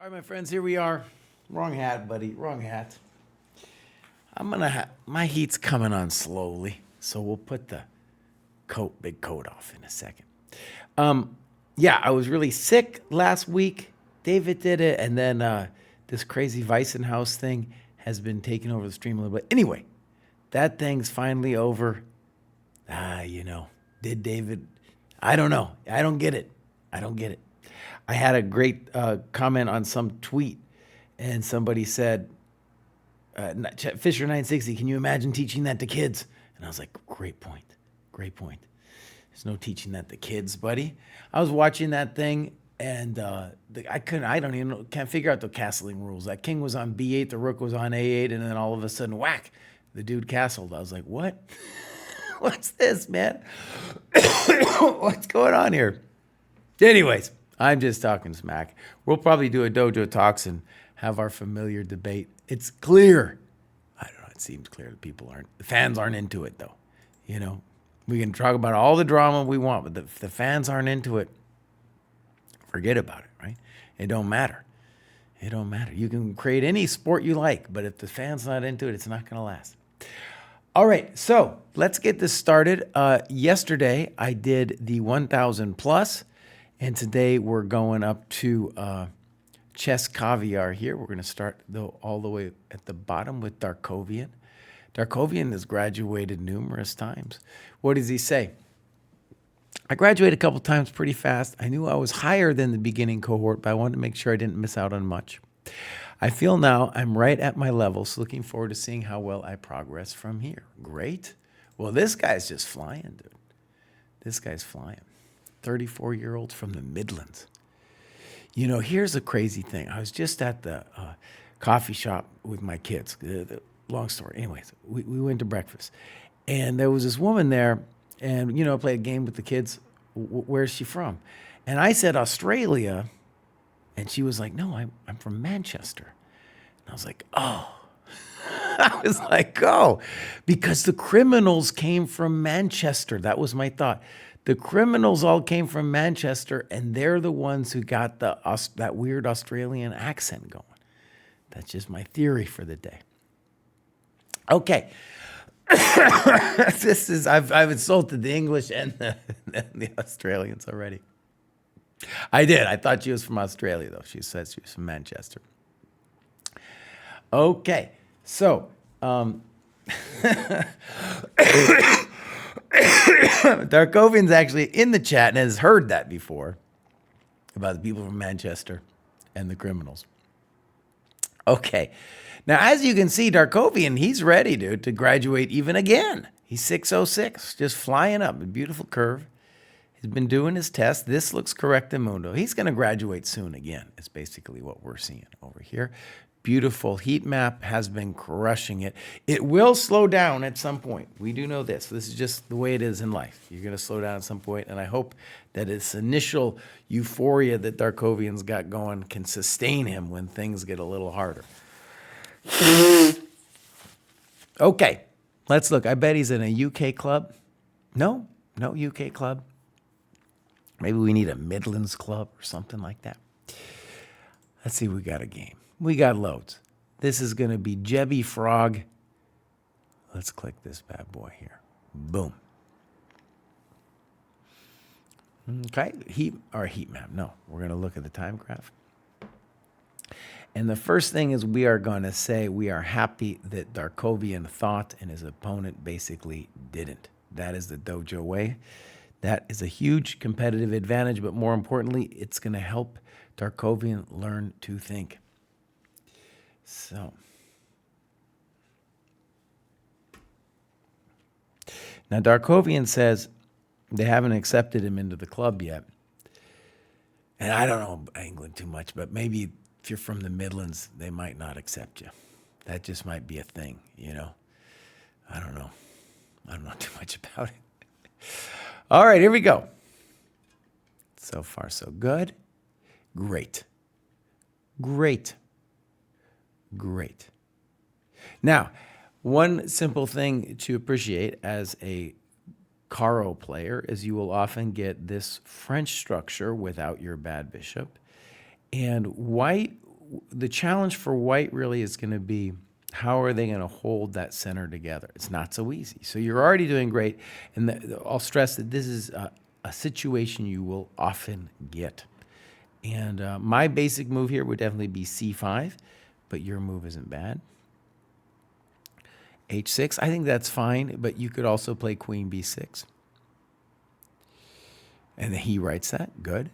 All right, my friends, here we are. Wrong hat, buddy. Wrong hat. My heat's coming on slowly, so we'll put the big coat off in a second. Yeah, I was really sick last week. David did it, and then this crazy Weissenhaus thing has been taking over the stream a little bit. Anyway, that thing's finally over. Did David? I don't know. I don't get it. I had a great comment on some tweet, and somebody said, Fisher 960, can you imagine teaching that to kids? And I was like, great point. There's no teaching that to kids, buddy. I was watching that thing, and can't figure out the castling rules. That king was on B8, the rook was on A8, and then all of a sudden, whack, the dude castled. I was like, what? What's this, man? What's going on here? Anyways, I'm just talking smack. We'll probably do a Dojo Talks and have our familiar debate. It's clear. I don't know. It seems clear that the fans aren't into it, though. We can talk about all the drama we want, but if the fans aren't into it, forget about it, right? It don't matter. You can create any sport you like, but if the fan's not into it, it's not going to last. All right, so let's get this started. Yesterday, I did the 1000 plus, and today we're going up to Chess Caviar here. We're going to start, though, all the way at the bottom with Darkovian. Darkovian has graduated numerous times. What does he say? I graduated a couple times pretty fast. I knew I was higher than the beginning cohort, but I wanted to make sure I didn't miss out on much. I feel now I'm right at my level, so looking forward to seeing how well I progress from here. Great. Well, this guy's just flying, dude. This guy's flying. 34-year-olds from the Midlands. Here's a crazy thing. I was just at the coffee shop with my kids. Long story. Anyways, we went to breakfast. And there was this woman there, and, played a game with the kids. Where's she from? And I said, Australia. And she was like, no, I'm from Manchester. And I was like, oh. Because the criminals came from Manchester. That was my thought. The criminals all came from Manchester, and they're the ones who got that weird Australian accent going. That's just my theory for the day. Okay. I've insulted the English and the Australians already. I did. I thought she was from Australia, though. She says she was from Manchester. Okay. So, Darkovian's actually in the chat and has heard that before about the people from Manchester and the criminals. Okay. Now, as you can see, Darkovian, he's ready, dude, to graduate even again. He's 606, just flying up. A beautiful curve. He's been doing his test. This looks correctamundo. He's going to graduate soon again. It's basically what we're seeing over here. Beautiful heat map, has been crushing it. It will slow down at some point. We do know this. This is just the way it is in life. You're going to slow down at some point, and I hope that this initial euphoria that Darkovian's got going can sustain him when things get a little harder. Okay, let's look. I bet he's in a UK club. No UK club. Maybe we need a Midlands club or something like that. Let's see, we got a game. We got loads. This is going to be Jebby Frog. Let's click this bad boy here. Boom. Okay, heat map. No, we're going to look at the time graph. And the first thing is we are going to say we are happy that Darkovian thought and his opponent basically didn't. That is the dojo way. That is a huge competitive advantage, but more importantly, it's going to help Darkovian learn to think. So, now Darkovian says they haven't accepted him into the club yet. And I don't know England too much, but maybe if you're from the Midlands, they might not accept you. That just might be a thing, I don't know. I don't know too much about it. All right, here we go. So far, so good. Great. Now, one simple thing to appreciate as a Caro player is you will often get this French structure without your bad bishop. And white the challenge for white really is going to be, how are they going to hold that center together? It's not so easy. So you're already doing great. And I'll stress that this is a situation you will often get. And my basic move here would definitely be c5, but your move isn't bad. h6, I think that's fine, but you could also play queen b6. And he writes that. Good.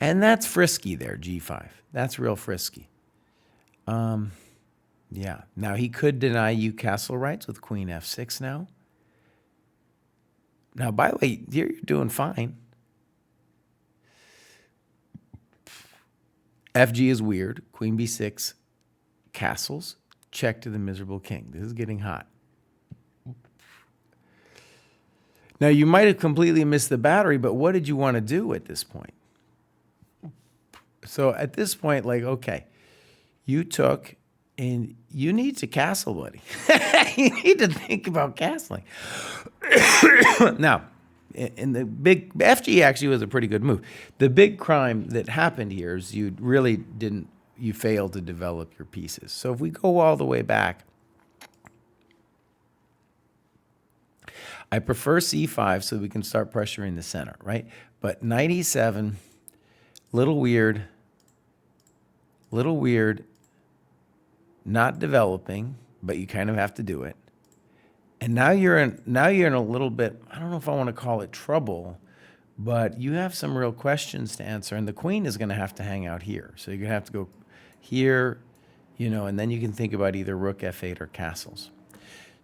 And that's frisky there, g5. That's real frisky. Yeah. Now, he could deny you castle rights with queen f6 now. Now, by the way, you're doing fine. FG is weird. Queen b6, castles, check to the miserable king. This is getting hot. Now, you might have completely missed the battery, but what did you want to do at this point? So at this point, like, okay, you took, and you need to castle, buddy. You need to think about castling. Now, in the big, FG actually was a pretty good move. The big crime that happened here is you really didn't, you failed to develop your pieces. So if we go all the way back, I prefer c5 so we can start pressuring the center, right? But knight e7, little weird, not developing, but you kind of have to do it. And now you're in a little bit, I don't know if I want to call it trouble, but you have some real questions to answer, and the queen is going to have to hang out here. So you're going to have to go here, you know, and then you can think about either rook f8 or castles.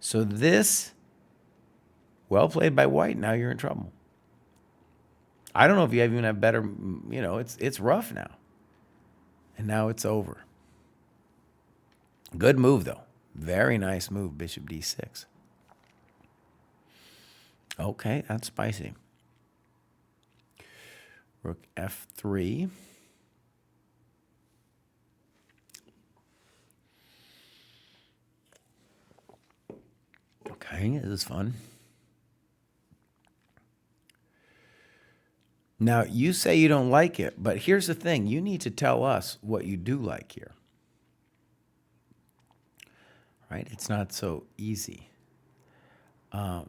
So this, well played by white, now you're in trouble. I don't know if you even have better, you know, it's rough now. And now it's over. Good move, though. Very nice move, bishop d6. Okay, that's spicy. Rook f3. Okay, this is fun. Now, you say you don't like it, but here's the thing. You need to tell us what you do like here. Right? It's not so easy.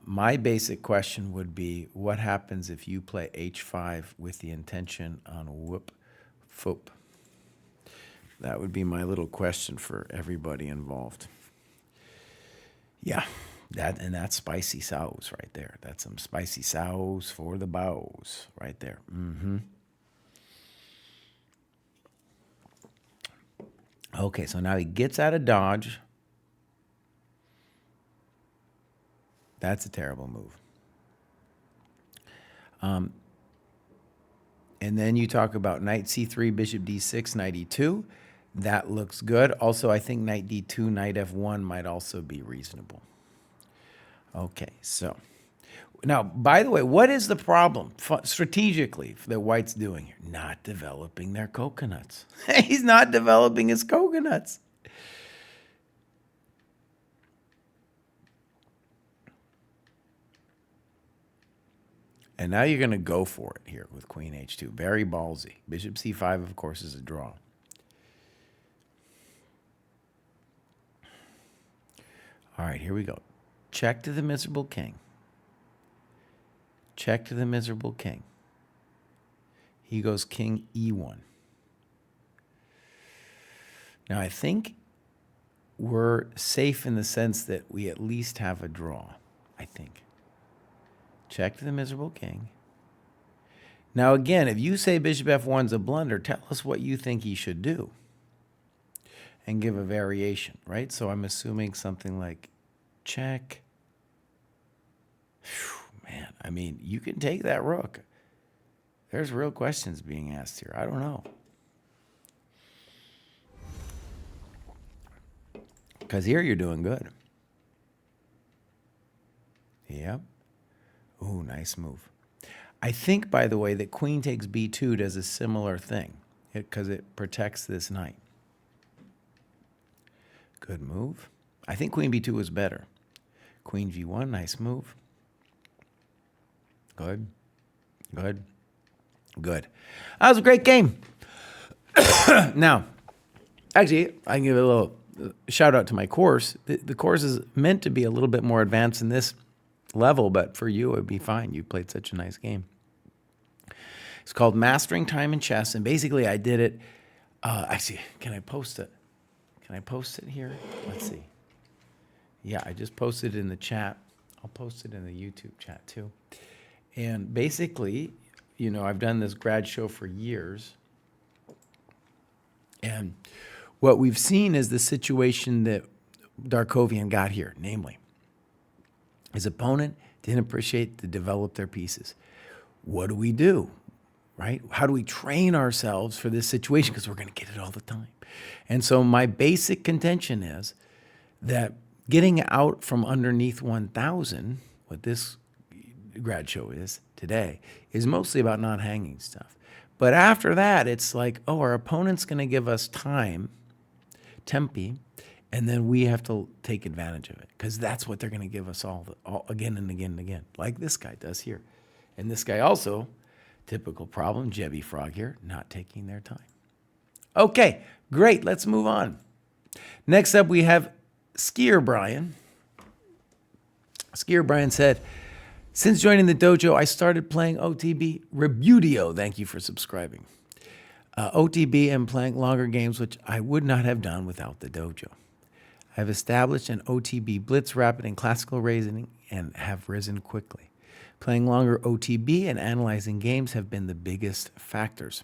My basic question would be, what happens if you play h5 with the intention on whoop, foop? That would be my little question for everybody involved. Yeah, that's spicy sauce right there. That's some spicy sauce for the bows right there. Okay, so now he gets out of dodge. That's a terrible move. And then you talk about knight c3, bishop d6, knight e2. That looks good. Also, I think knight d2, knight f1 might also be reasonable. Okay, so now, by the way, what is the problem strategically that white's doing here? Not developing their coconuts. He's not developing his coconuts. And now you're going to go for it here with queen h2. Very ballsy. Bishop c5, of course, is a draw. All right, here we go. Check to the miserable king. Check to the miserable king. He goes king e1. Now, I think we're safe in the sense that we at least have a draw, I think. Check to the miserable king. Now, again, if you say bishop f1's a blunder, tell us what you think he should do and give a variation, right? So I'm assuming something like check. Whew, man, I mean, you can take that rook. There's real questions being asked here. I don't know. Because here you're doing good. Yep. Ooh, nice move. I think, by the way, that queen takes b2 does a similar thing because it protects this knight. Good move. I think queen b2 was better. Queen g1, nice move. Good. Good. Good. That was a great game. Now, Actually, I can give a little shout out to my course. The course is meant to be a little bit more advanced in this level, but for you, it would be fine. You played such a nice game. It's called Mastering Time in Chess, and basically I did it. Actually, can I post it? Can I post it here? Let's see. Yeah, I just posted it in the chat. I'll post it in the YouTube chat too. And basically, you know, I've done this grad show for years. And what we've seen is the situation that Darkovian got here, namely, his opponent didn't appreciate to develop their pieces. What do we do, right? How do we train ourselves for this situation? Because we're going to get it all the time. And so my basic contention is that getting out from underneath 1,000, what this grad show is today, is mostly about not hanging stuff. But after that, it's like, oh, our opponent's going to give us time, tempi, and then we have to take advantage of it because that's what they're going to give us all again and again and again, like this guy does here. And this guy also, typical problem, Jebby Frog here, not taking their time. Okay, great. Let's move on. Next up, we have Skier Brian. Skier Brian said, since joining the dojo, I started playing OTB Rebutio. Thank you for subscribing. OTB and playing longer games, which I would not have done without the dojo. I've established an OTB blitz rapid and classical reasoning and have risen quickly. Playing longer OTB and analyzing games have been the biggest factors.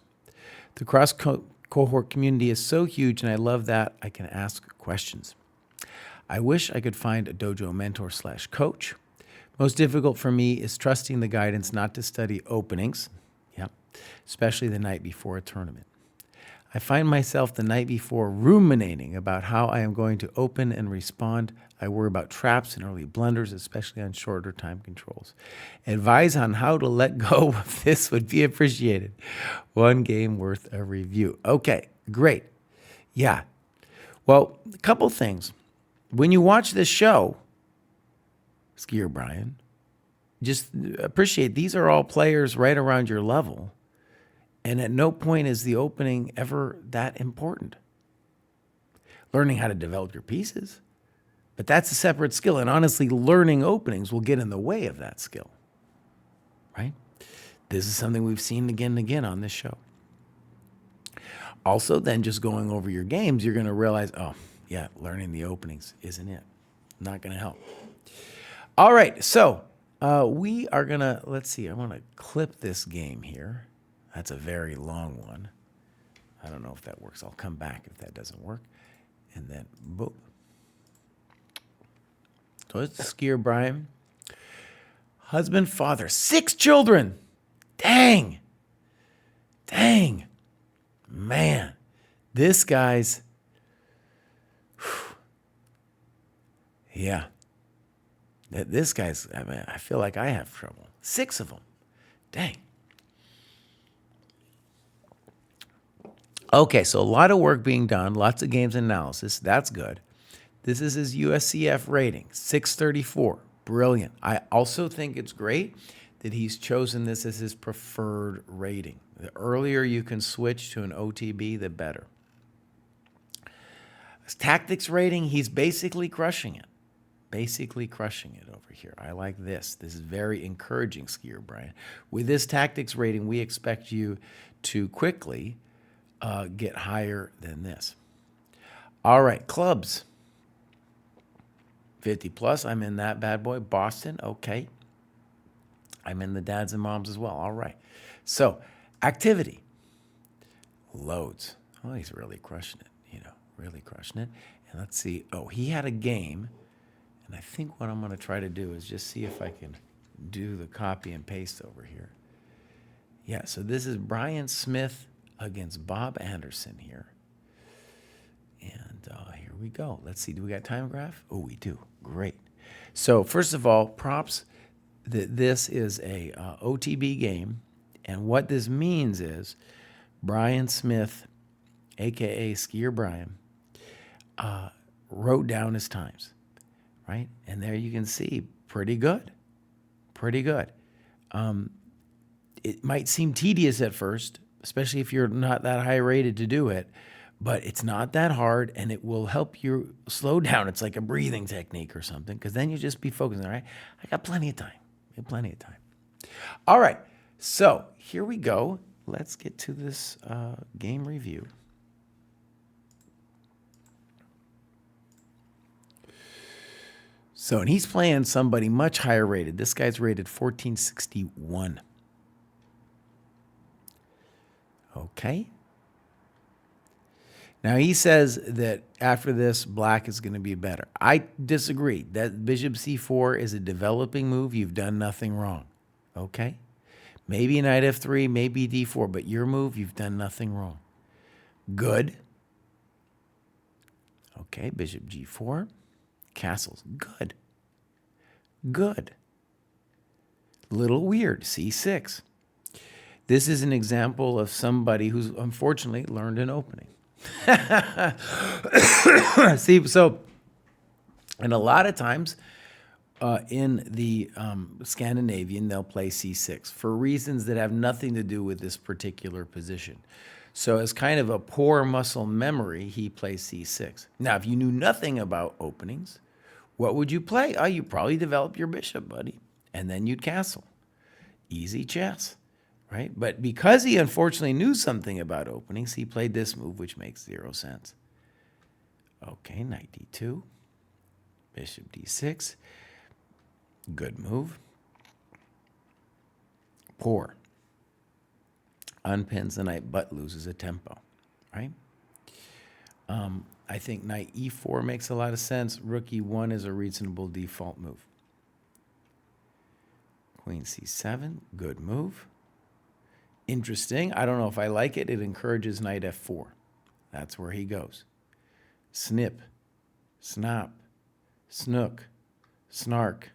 The cross-cohort community is so huge, and I love that I can ask questions. I wish I could find a dojo mentor/coach. Most difficult for me is trusting the guidance not to study openings, especially the night before a tournament. I find myself the night before ruminating about how I am going to open and respond. I worry about traps and early blunders, especially on shorter time controls. Advice on how to let go of this would be appreciated. One game worth a review. Okay, great. Yeah. Well, a couple things. When you watch this show, Skier Brian, just appreciate these are all players right around your level. And at no point is the opening ever that important. Learning how to develop your pieces, but that's a separate skill. And honestly, learning openings will get in the way of that skill, right? This is something we've seen again and again on this show. Also, then just going over your games, you're going to realize, oh, yeah, learning the openings isn't it. Not going to help. All right, so we are going to, let's see, I want to clip this game here. That's a very long one. I don't know if that works. I'll come back if that doesn't work. And then, boom. So it's Skier Brian. Husband, father, 6 children. Dang. Man, this guy's, yeah. This guy's, I mean, I feel like I have trouble. 6 of them. Dang. Okay, so a lot of work being done, lots of games analysis. That's good. This is his USCF rating, 634. Brilliant. I also think it's great that he's chosen this as his preferred rating. The earlier you can switch to an OTB, the better. His tactics rating, he's basically crushing it. Basically crushing it over here. I like this. This is very encouraging, Skier Brian. With this tactics rating, we expect you to quickly get higher than this. All right, clubs. 50 plus, I'm in that bad boy. Boston, okay. I'm in the dads and moms as well. All right. So, activity. Loads. Oh, he's really crushing it, really crushing it. And let's see. Oh, he had a game. And I think what I'm going to try to do is just see if I can do the copy and paste over here. Yeah, so this is Brian Smith against Bob Anderson here. And here we go. Let's see. Do we got time graph? Oh, we do. Great. So first of all, props that this is a OTB game. And what this means is Brian Smith, a.k.a. Skier Brian, wrote down his times, right? And there you can see pretty good. Pretty good. It might seem tedious at first, especially if you're not that high rated to do it, But it's not that hard, and it will help you slow down. It's like a breathing technique or something, because then you just be focusing, all right? I got plenty of time. I got plenty of time. All right, so here we go. Let's get to this game review. So, and he's playing somebody much higher rated. This guy's rated 1461. Okay. Now, he says that after this, black is going to be better. I disagree. That bishop c4 is a developing move. You've done nothing wrong. Okay? Maybe knight f3, maybe d4, but your move, you've done nothing wrong. Good. Okay, bishop g4. Castles. Good. Good. Little weird. c6. This is an example of somebody who's unfortunately learned an opening. See, so, and a lot of times in the Scandinavian, they'll play c6 for reasons that have nothing to do with this particular position. So as kind of a poor muscle memory, he plays c6. Now, if you knew nothing about openings, what would you play? Oh, you probably develop your bishop, buddy, and then you'd castle. Easy chess. Right? But because he unfortunately knew something about openings, he played this move, which makes 0 sense. Okay, knight d2, bishop d6. Good move. Poor. Unpins the knight, but loses a tempo. Right? I think knight e4 makes a lot of sense. Rook e1 is a reasonable default move. Queen c7, good move. Interesting. I don't know if I like it. It encourages knight f4. That's where he goes. Snip, snap, snook, snark.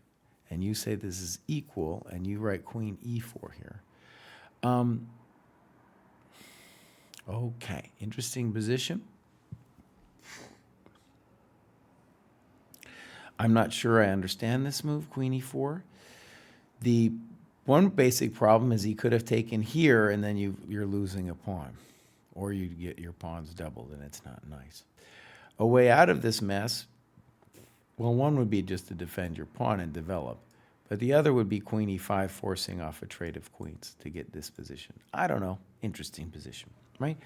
And you say this is equal, and you write queen e4 here. Okay, interesting position. I'm not sure I understand this move, queen e4. The one basic problem is he could have taken here, and then you're losing a pawn. Or you get your pawns doubled, and it's not nice. A way out of this mess, well, one would be just to defend your pawn and develop. But the other would be queen e5, forcing off a trade of queens to get this position. I don't know. Interesting position, right?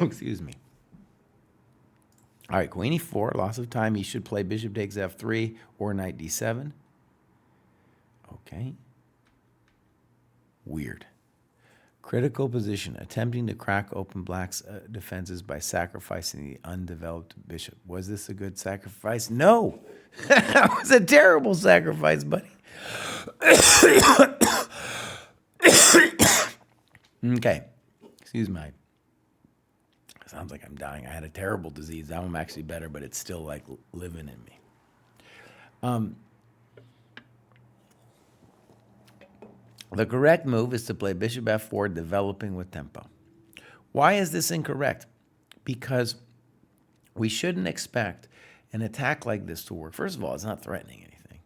Excuse me. All right, queen e4, loss of time. He should play bishop takes f3 or knight d7. Okay. Weird. Critical position, attempting to crack open black's defenses by sacrificing the undeveloped bishop. Was this a good sacrifice? No. That was a terrible sacrifice, buddy. Okay. Excuse me. Sounds like I'm dying. I had a terrible disease. Now I'm actually better, but it's still like living in me. The correct move is to play bishop f4, developing with tempo. Why is this incorrect? Because we shouldn't expect an attack like this to work. First of all, it's not threatening anything.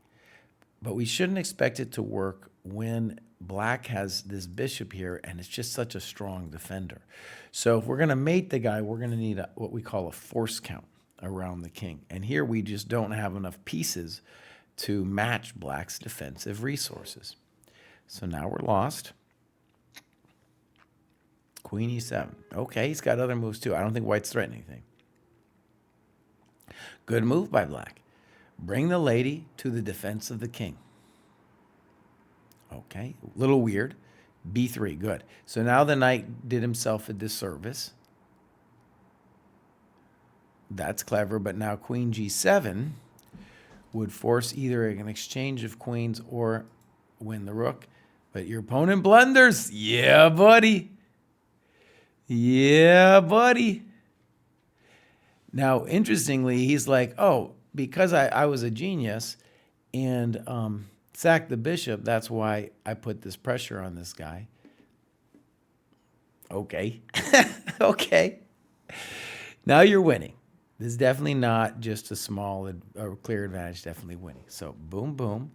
But we shouldn't expect it to work when black has this bishop here and it's just such a strong defender. So if we're going to mate the guy, we're going to need what we call a force count around the king. And here we just don't have enough pieces to match black's defensive resources. So now we're lost. Queen e7. Okay, he's got other moves too. I don't think white's threatening anything. Good move by black. Bring the lady to the defense of the king. Okay, a little weird. b3, good. So now the knight did himself a disservice. That's clever, but now queen g7 would force either an exchange of queens or win the rook. But your opponent blunders. Yeah, buddy. Yeah, buddy. Now, interestingly, he's like, oh, because I was a genius and sacked the bishop, that's why I put this pressure on this guy. Okay. Okay. Now you're winning. This is definitely not just a small or clear advantage, definitely winning. So boom, boom.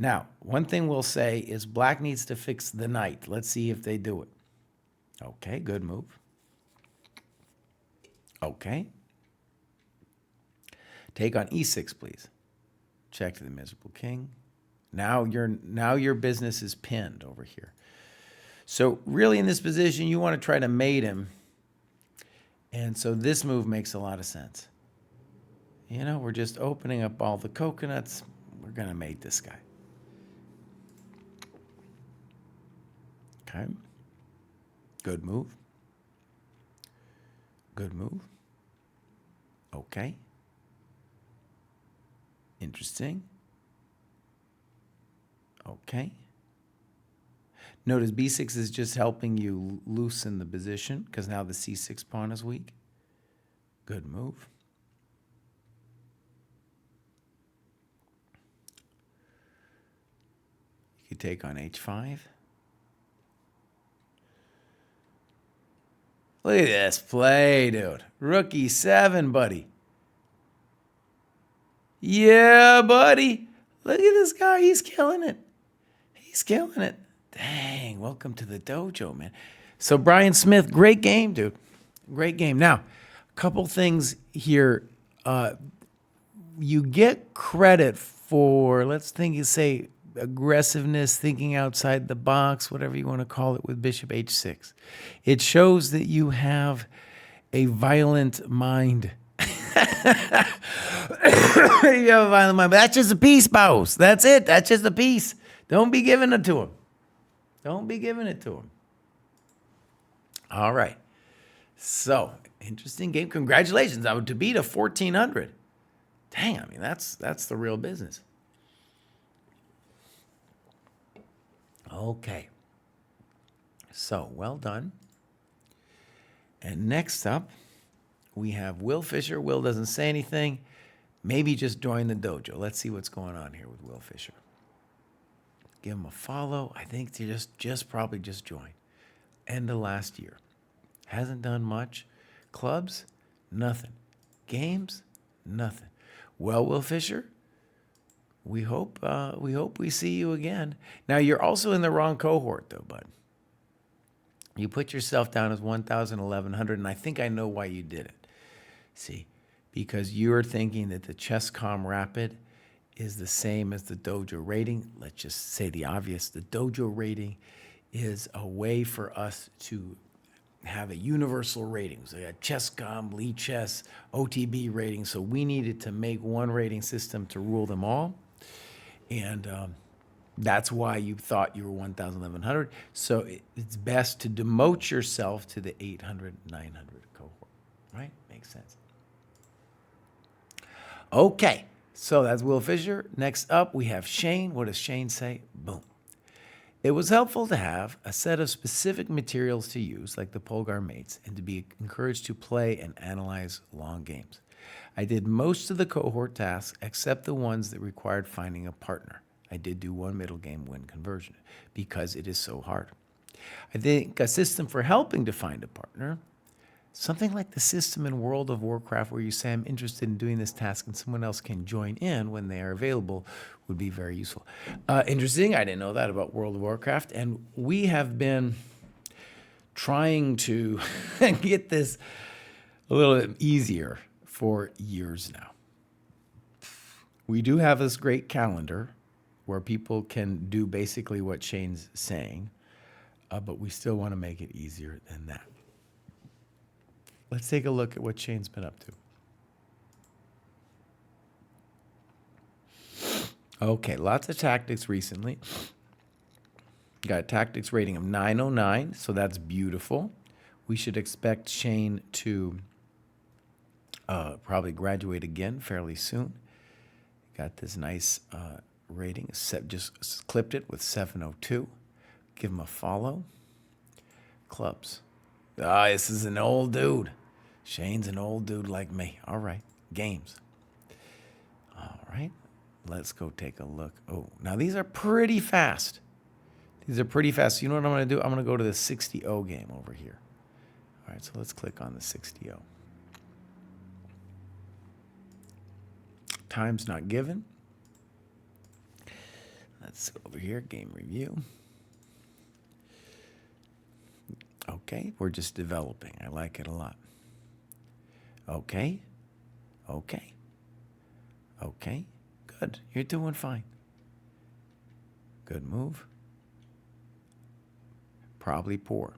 Now, one thing we'll say is black needs to fix the knight. Let's see if they do it. Okay, good move. Okay. Take on e6, please. Check to the miserable king. Now your business is pinned over here. So really in this position, you want to try to mate him. And so this move makes a lot of sense. You know, we're just opening up all the coconuts. We're going to mate this guy. Okay. Good move. Good move. Okay. Interesting. Okay. Notice b6 is just helping you loosen the position because now the c6 pawn is weak. Good move. You could take on h5. Look at this play, dude. Rook e7, buddy. Yeah, buddy. Look at this guy. He's killing it. He's killing it. Dang, welcome to the dojo, man. So Brian Smith, great game, dude. Great game. Now, a couple things here. You get credit for, let's think, say, aggressiveness, thinking outside the box, whatever you want to call it, with bishop h6. It shows that you have a violent mind. You have a violent mind. But that's just a piece, boss. That's it. That's just a piece. Don't be giving it to him. Don't be giving it to him. All right. So, interesting game. Congratulations. I would to beat a 1400. Dang, I mean, that's the real business. Okay. So, well done. And next up, we have Will Fisher. Will doesn't say anything. Maybe just join the dojo. Let's see what's going on here with Will Fisher. Give him a follow. I think they just probably just joined. End of last year. Hasn't done much. Clubs, nothing. Games, nothing. Well, Will Fisher, we hope we see you again. Now, you're also in the wrong cohort, though, bud. You put yourself down as 1,000, 1,100, and I think I know why you did it. See, because you're thinking that the ChessCom Rapid is the same as the Dojo rating. Let's just say the obvious. The Dojo rating is a way for us to have a universal rating. So we got ChessCom, Lee Chess, OTB rating. So we needed to make one rating system to rule them all. And that's why you thought you were 1,000, 1,100. So it's best to demote yourself to the 800, 900 cohort, right? Makes sense. Okay, so that's Will Fisher. Next up, we have Shane. What does Shane say? Boom. It was helpful to have a set of specific materials to use, like the Polgar mates, and to be encouraged to play and analyze long games. I did most of the cohort tasks except the ones that required finding a partner. I did do one middle game win conversion because it is so hard. I think a system for helping to find a partner, something like the system in World of Warcraft where you say, I'm interested in doing this task and someone else can join in when they are available, would be very useful. Interesting. I didn't know that about World of Warcraft. And we have been trying to get this a little bit easier for years now. We do have this great calendar where people can do basically what Shane's saying, but we still want to make it easier than that. Let's take a look at what Shane's been up to. Okay, lots of tactics recently. Got a tactics rating of 909, so that's beautiful. We should expect Shane to probably graduate again fairly soon. Got this nice rating, just clipped it with 702. Give him a follow. Clubs. Ah, this is an old dude. Shane's an old dude like me. All right, games. All right, let's go take a look. Oh, now these are pretty fast. These are pretty fast. You know what I'm going to do? I'm going to go to the 60-0 game over here. All right, so let's click on the 60-0. Time's not given. Let's go over here, game review. Okay, we're just developing. I like it a lot. Okay. Okay. Okay. Good. You're doing fine. Good move. Probably poor.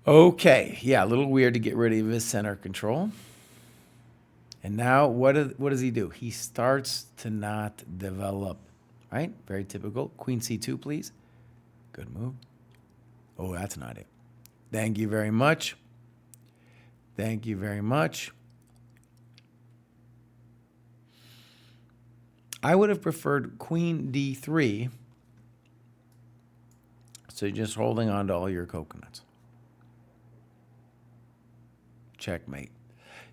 Okay. Yeah, a little weird to get rid of his center control. And now what does he do? He starts to not develop, right? Very typical. Queen c2, please. Good move. Oh, that's not it. Thank you very much. Thank you very much. I would have preferred queen d3. So you're just holding on to all your coconuts. Checkmate.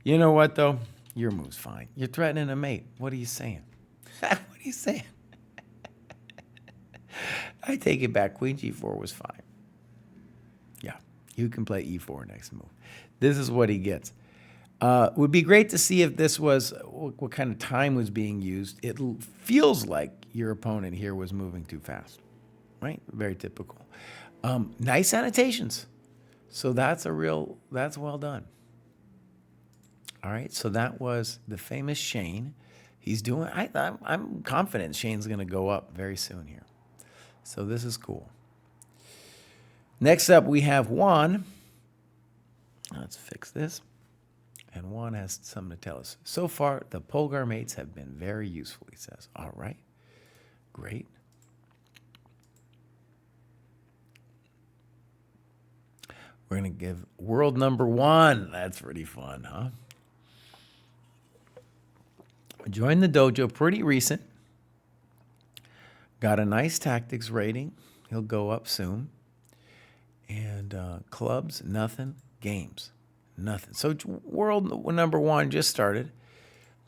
You know what, though? Your move's fine. You're threatening a mate. What are you saying? What are you saying? I take it back. Queen g4 was fine. Yeah, you can play e4 next move. This is what he gets. Would be great to see if this was what kind of time was being used. It feels like your opponent here was moving too fast, right? Very typical. Nice annotations. So that's well done. All right, so that was the famous Shane. He's doing, I'm confident Shane's going to go up very soon here. So this is cool. Next up, we have Juan. Let's fix this. And Juan has something to tell us. So far, the Polgar mates have been very useful, he says. All right, great. We're going to give world number 1. That's pretty fun, huh? Joined the dojo pretty recent. Got a nice tactics rating. He'll go up soon. And clubs, nothing. Games, nothing. So world number 1 just started.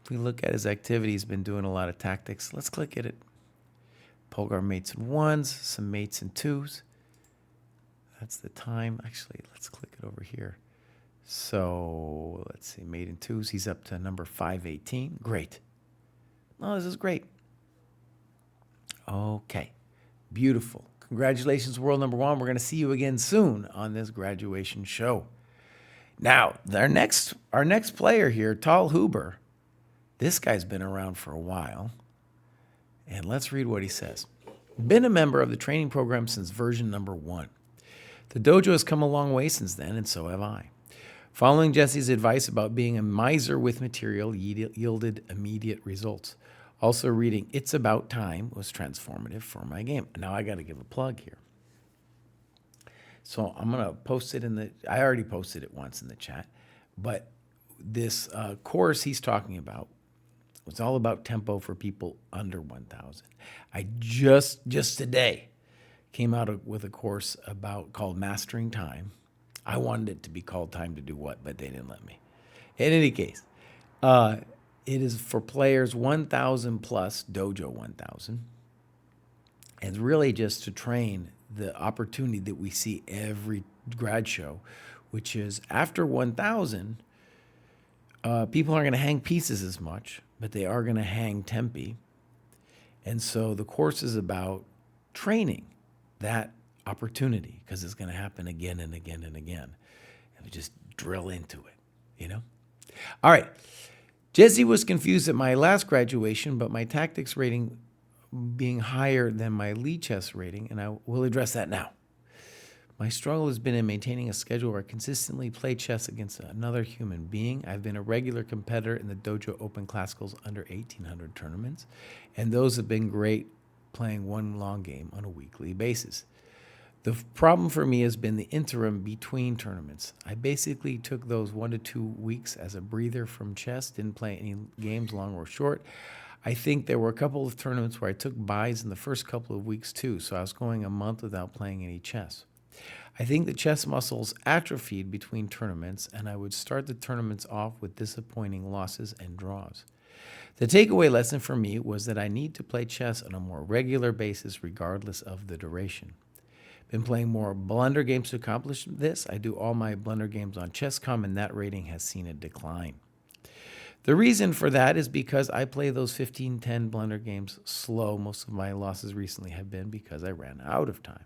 If we look at his activity, he's been doing a lot of tactics. Let's click at it. Polgar mates in 1s, some mates in 2s. That's the time. Actually, let's click it over here. So let's see, mate in 2s. He's up to number 518. Great. Oh, this is great. Okay, beautiful. Congratulations, world number 1. We're going to see you again soon on this graduation show. Now, our next player here, Tal Huber. This guy's been around for a while. And let's read what he says. Been a member of the training program since version number 1. The dojo has come a long way since then, and so have I. Following Jesse's advice about being a miser with material yielded immediate results. Also reading It's About Time was transformative for my game. Now I got to give a plug here. So I'm going to post it I already posted it once in the chat, but this course he's talking about was all about tempo for people under 1,000. I just today came out with a course called Mastering Time. I wanted it to be called Time to Do What, but they didn't let me. In any case, it is for players 1,000 plus, Dojo 1,000. And really just to train the opportunity that we see every grad show, which is after 1,000, people aren't going to hang pieces as much, but they are going to hang tempi. And so the course is about training that opportunity because it's going to happen again and again and again. And we just drill into it, you know? All right. Jesse was confused at my last graduation, but my tactics rating being higher than my lead chess rating, and I will address that now. My struggle has been in maintaining a schedule where I consistently play chess against another human being. I've been a regular competitor in the Dojo Open Classicals under 1,800 tournaments, and those have been great playing one long game on a weekly basis. The problem for me has been the interim between tournaments. I basically took those 1 to 2 weeks as a breather from chess, didn't play any games long or short. I think there were a couple of tournaments where I took buys in the first couple of weeks too, so I was going a month without playing any chess. I think the chess muscles atrophied between tournaments, and I would start the tournaments off with disappointing losses and draws. The takeaway lesson for me was that I need to play chess on a more regular basis regardless of the duration. Been playing more blunder games to accomplish this. I do all my blunder games on Chess.com, and that rating has seen a decline. The reason for that is because I play those 15-10 blunder games slow. Most of my losses recently have been because I ran out of time.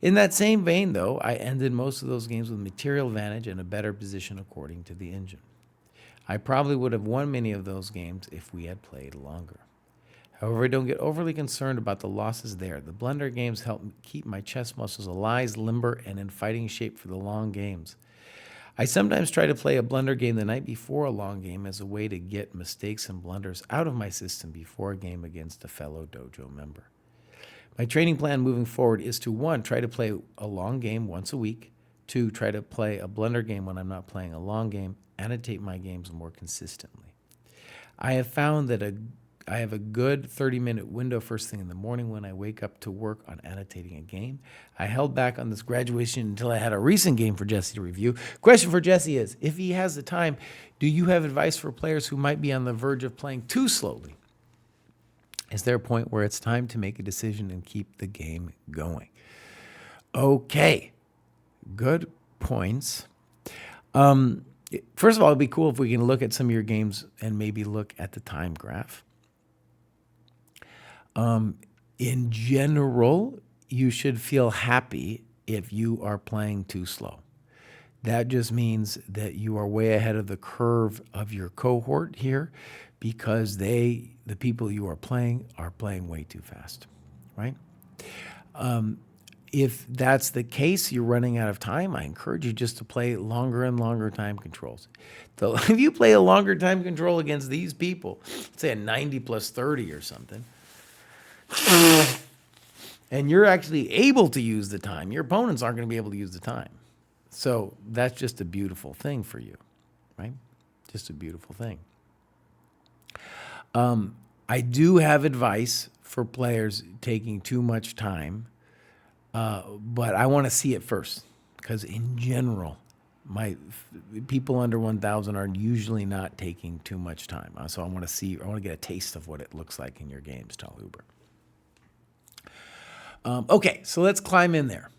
In that same vein, though, I ended most of those games with material advantage and a better position according to the engine. I probably would have won many of those games if we had played longer. However, I don't get overly concerned about the losses there. The blunder games help keep my chess muscles alive, limber, and in fighting shape for the long games. I sometimes try to play a blunder game the night before a long game as a way to get mistakes and blunders out of my system before a game against a fellow dojo member. My training plan moving forward is to 1, try to play a long game once a week, 2, try to play a blunder game when I'm not playing a long game, annotate my games more consistently. I have found that I have a good 30-minute window first thing in the morning when I wake up to work on annotating a game. I held back on this graduation until I had a recent game for Jesse to review. Question for Jesse is, if he has the time, do you have advice for players who might be on the verge of playing too slowly? Is there a point where it's time to make a decision and keep the game going? Okay, good points. First of all, it'd be cool if we can look at some of your games and maybe look at the time graph. In general, you should feel happy if you are playing too slow. That just means that you are way ahead of the curve of your cohort here because the people you are playing way too fast, right? If that's the case, you're running out of time, I encourage you just to play longer and longer time controls. So if you play a longer time control against these people, say a 90 plus 30 or something, and you're actually able to use the time, your opponents aren't going to be able to use the time. So that's just a beautiful thing for you, right? Just a beautiful thing. I do have advice for players taking too much time, but I want to see it first because in general, my people under 1,000 are usually not taking too much time. So I want to get a taste of what it looks like in your games, Tal Huber. Okay, so let's climb in there.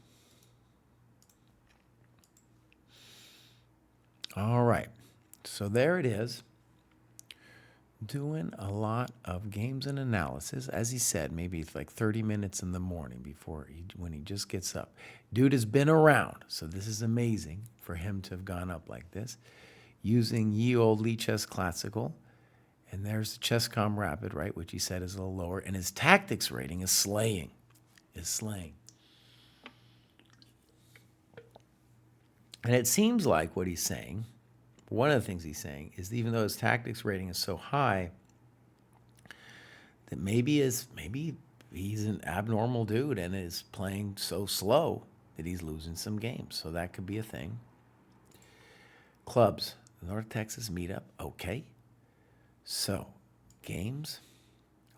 All right, so there it is. Doing a lot of games and analysis. As he said, maybe it's like 30 minutes in the morning when he just gets up. Dude has been around, so this is amazing for him to have gone up like this. Using ye old Lichess Classical. And there's the ChessCom Rapid, right, which he said is a little lower. And his tactics rating is slaying. And it seems like what he's saying, one of the things he's saying, is that even though his tactics rating is so high, that maybe he's an abnormal dude and is playing so slow that he's losing some games. So that could be a thing. Clubs, North Texas meetup, okay. So, games,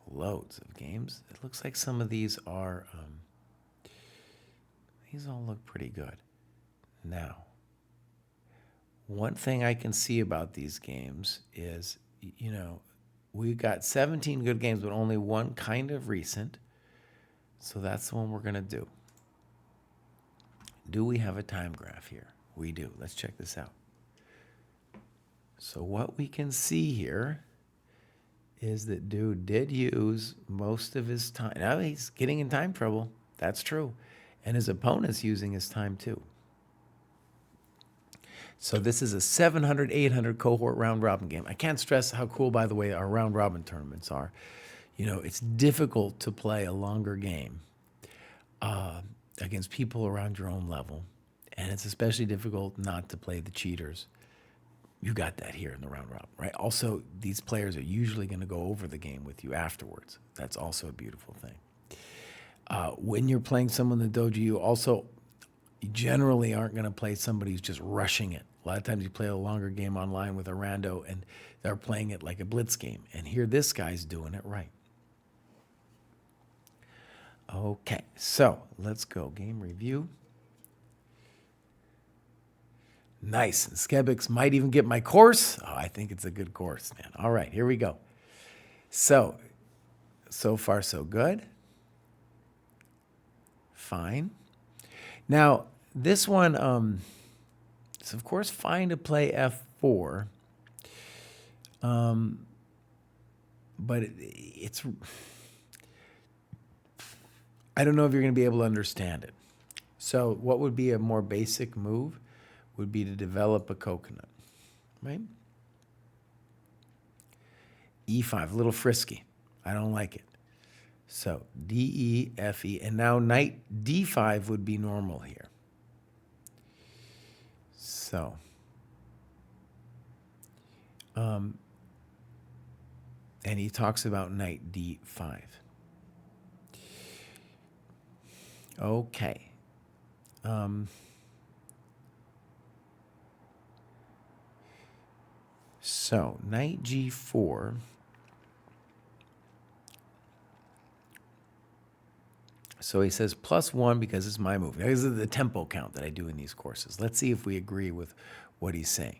loads of games. It looks like some of these are, these all look pretty good. Now, one thing I can see about these games is, we've got 17 good games, but only one kind of recent. So that's the one we're going to do. Do we have a time graph here? We do. Let's check this out. So what we can see here is that dude did use most of his time. Now he's getting in time trouble. That's true. And his opponent's using his time too. So this is a 700, 800 cohort round robin game. I can't stress how cool, by the way, our round robin tournaments are. It's difficult to play a longer game against people around your own level. And it's especially difficult not to play the cheaters. You got that here in the round robin, right? Also, these players are usually going to go over the game with you afterwards. That's also a beautiful thing. When you're playing someone in the dojo, you generally aren't going to play somebody who's just rushing it. A lot of times you play a longer game online with a rando, and they're playing it like a blitz game. And here this guy's doing it right. Okay, so let's go. Game review. Nice. Skebix might even get my course. Oh, I think it's a good course, man. All right, here we go. So far so good. Fine. Now, this one, it's of course fine to play F4, but I don't know if you're going to be able to understand it. So what would be a more basic move would be to develop a coconut, right? E5, a little frisky. I don't like it. So D, E, F, E, and now knight D5 would be normal here. So, and he talks about knight D5. Okay. So knight G4. So he says +1 because it's my move. This is the tempo count that I do in these courses. Let's see if we agree with what he's saying.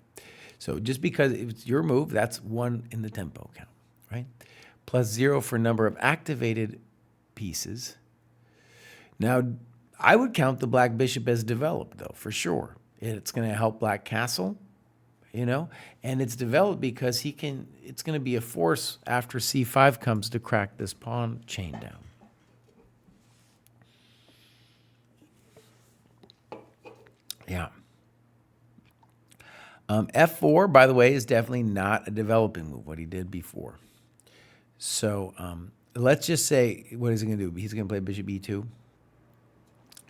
So just because it's your move, that's 1 in the tempo count, right? +0 for number of activated pieces. Now, I would count the black bishop as developed, though, for sure. It's going to help black castle, you know, and it's developed because it's going to be a force after C5 comes to crack this pawn chain down. Yeah. F4, by the way, is definitely not a developing move, what he did before. So let's just say, what is he going to do? He's going to play bishop E2.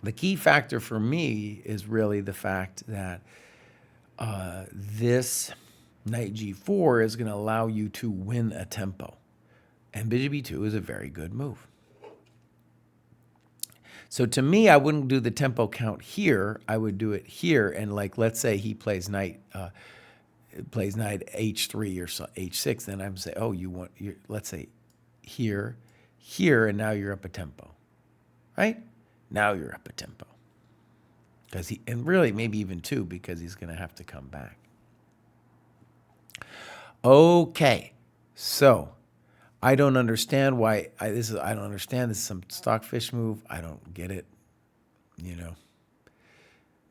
The key factor for me is really the fact that this knight G4 is going to allow you to win a tempo. And bishop E2 is a very good move. So to me, I wouldn't do the tempo count here. I would do it here. And like, let's say he plays knight H3 or so, H6. Then I would say, oh, let's say here, and now you're up a tempo, right? Now you're up a tempo. And really maybe even 2 because he's going to have to come back. Okay, so I don't understand why I don't understand. This is some stockfish move. I don't get it. You know,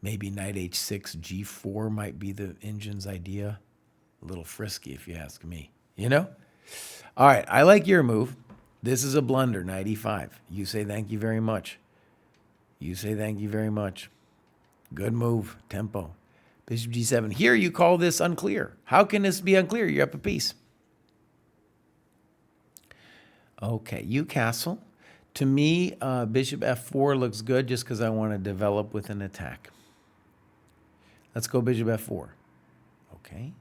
maybe knight H6, G4 might be the engine's idea. A little frisky, if you ask me. You know. All right, I like your move. This is a blunder, knight E5. You say thank you very much. You say thank you very much. Good move, tempo. Bishop G7. Here you call this unclear. How can this be unclear? You're up a piece. Okay, you castle. To me, bishop F4 looks good just because I want to develop with an attack. Let's go bishop F4. Okay.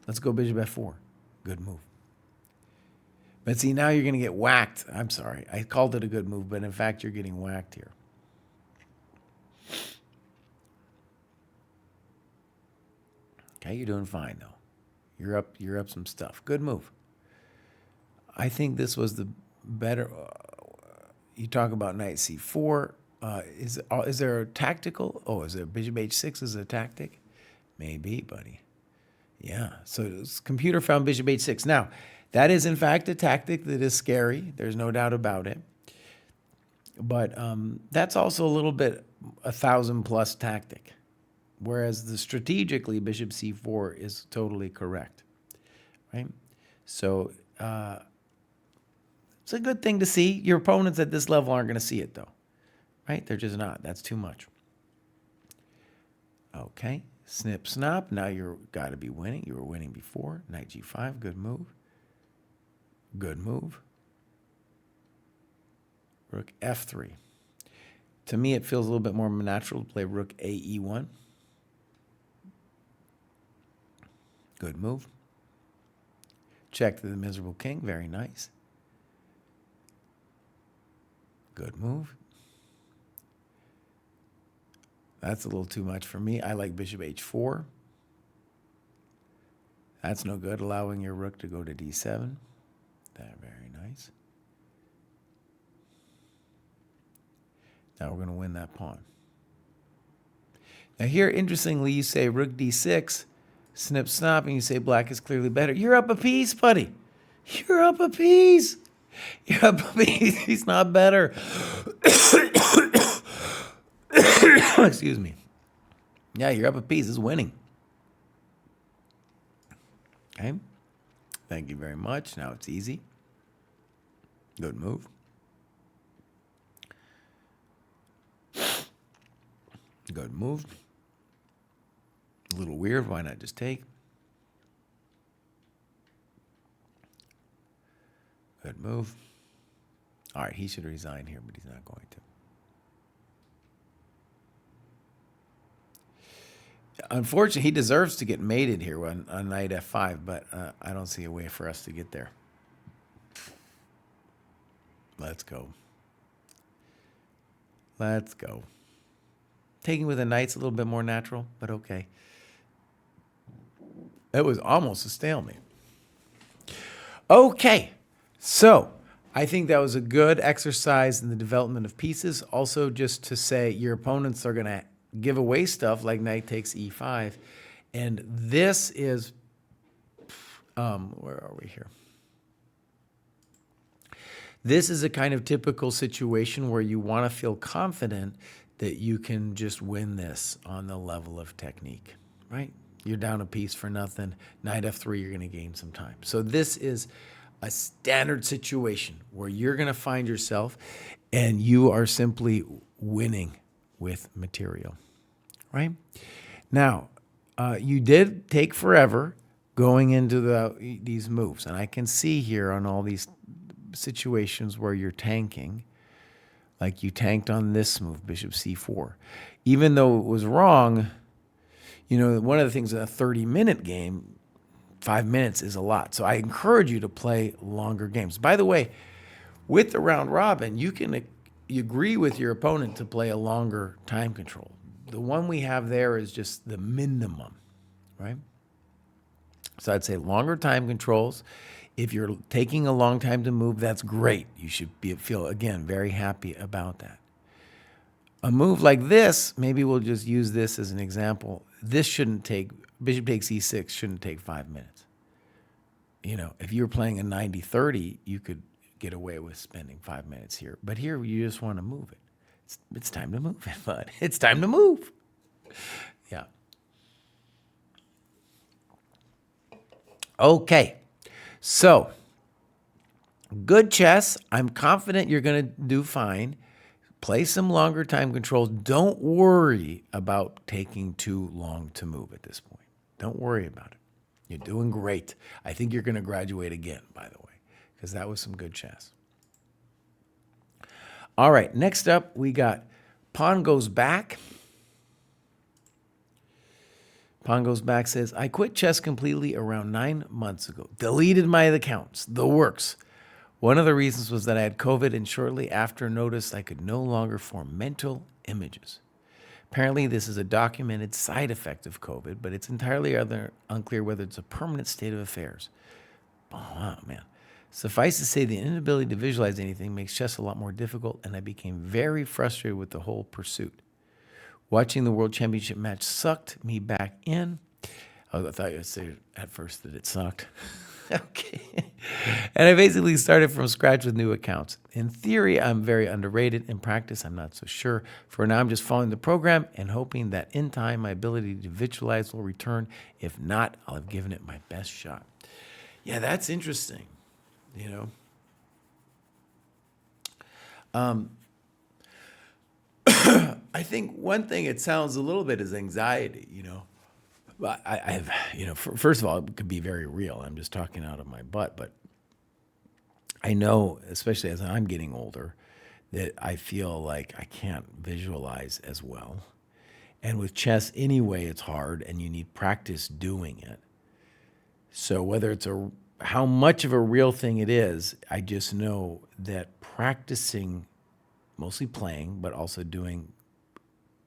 Let's go bishop F4. Good move. But see, now you're going to get whacked. I'm sorry. I called it a good move, but in fact, you're getting whacked here. Okay, you're doing fine, though. You're up some stuff. Good move. I think this was the better. You talk about knight C4. Is there a tactical? Oh, is there bishop H6 as a tactic? Maybe, buddy. Yeah. So this computer found bishop H6. Now, that is in fact a tactic that is scary. There's no doubt about it. But that's also a little bit 1,000+ tactic. Whereas the strategically bishop C4 is totally correct, right? So it's a good thing to see. Your opponents at this level aren't going to see it, though, right? They're just not. That's too much. Okay, snip, snap. Now you're got to be winning. You were winning before. Knight G5, good move. Good move. Rook F3. To me, it feels a little bit more natural to play rook AE1. Good move. Check to the miserable king. Very nice. Good move. That's a little too much for me. I like bishop H4. That's no good, allowing your rook to go to D7. That very nice. Now we're going to win that pawn. Now here, interestingly, you say rook D6, snip, snap, and you say black is clearly better. You're up a piece, buddy. You're up a piece. You're up a piece. He's not better. Excuse me. Yeah, you're up a piece. It's winning. Okay. Thank you very much. Now it's easy. Good move. Good move. A little weird. Why not just take? Good move. All right, he should resign here, but he's not going to. Unfortunately, he deserves to get mated here on knight f5, but I don't see a way for us to get there. Let's go. Let's go. Taking with a knight's a little bit more natural, but okay. It was almost a stalemate. Okay, so I think that was a good exercise in the development of pieces. Also, just to say your opponents are going to give away stuff like knight takes e5. And this is, where are we here? This is a kind of typical situation where you want to feel confident that you can just win this on the level of technique, right? You're down a piece for nothing. Knight f3, you're going to gain some time. So this is a standard situation where you're going to find yourself and you are simply winning with material, right? Now, you did take forever going into these moves. And I can see here on all these situations where you're tanking, like you tanked on this move, bishop c4. Even though it was wrong, you know, one of the things in a 30-minute game, 5 minutes is a lot. So I encourage you to play longer games. By the way, with the round robin, you agree with your opponent to play a longer time control. The one we have there is just the minimum, right? So I'd say longer time controls. If you're taking a long time to move, that's great. You should feel, again, very happy about that. A move like this, maybe we'll just use this as an example. This shouldn't take, bishop takes e6 shouldn't take 5 minutes. You know, if you were playing a 90-30, you could get away with spending 5 minutes here. But here, you just want to move it. It's time to move it, bud. It's time to move. Yeah. Okay. So, good chess. I'm confident you're going to do fine. Play some longer time controls. Don't worry about taking too long to move at this point. Don't worry about it. You're doing great. I think you're going to graduate again, by the way, because that was some good chess. All right, next up, we got pawn goes back. Pawn goes back says, I quit chess completely around 9 months ago. Deleted my accounts. The works. One of the reasons was that I had COVID and shortly after noticed I could no longer form mental images. Apparently, this is a documented side effect of COVID, but it's entirely unclear whether it's a permanent state of affairs. Oh, man. Suffice to say, the inability to visualize anything makes chess a lot more difficult, and I became very frustrated with the whole pursuit. Watching the World Championship match sucked me back in. I thought you would say at first that it sucked. Okay. And I basically started from scratch with new accounts. In theory, I'm very underrated. In practice, I'm not so sure. For now, I'm just following the program and hoping that in time, my ability to visualize will return. If not, I'll have given it my best shot. Yeah, that's interesting, you know. I think one thing it sounds a little bit is anxiety, you know. I have, you know, first of all, it could be very real. I'm just talking out of my butt, but I know, especially as I'm getting older, that I feel like I can't visualize as well. And with chess anyway, it's hard and you need practice doing it. So whether it's how much of a real thing it is, I just know that practicing, mostly playing, but also doing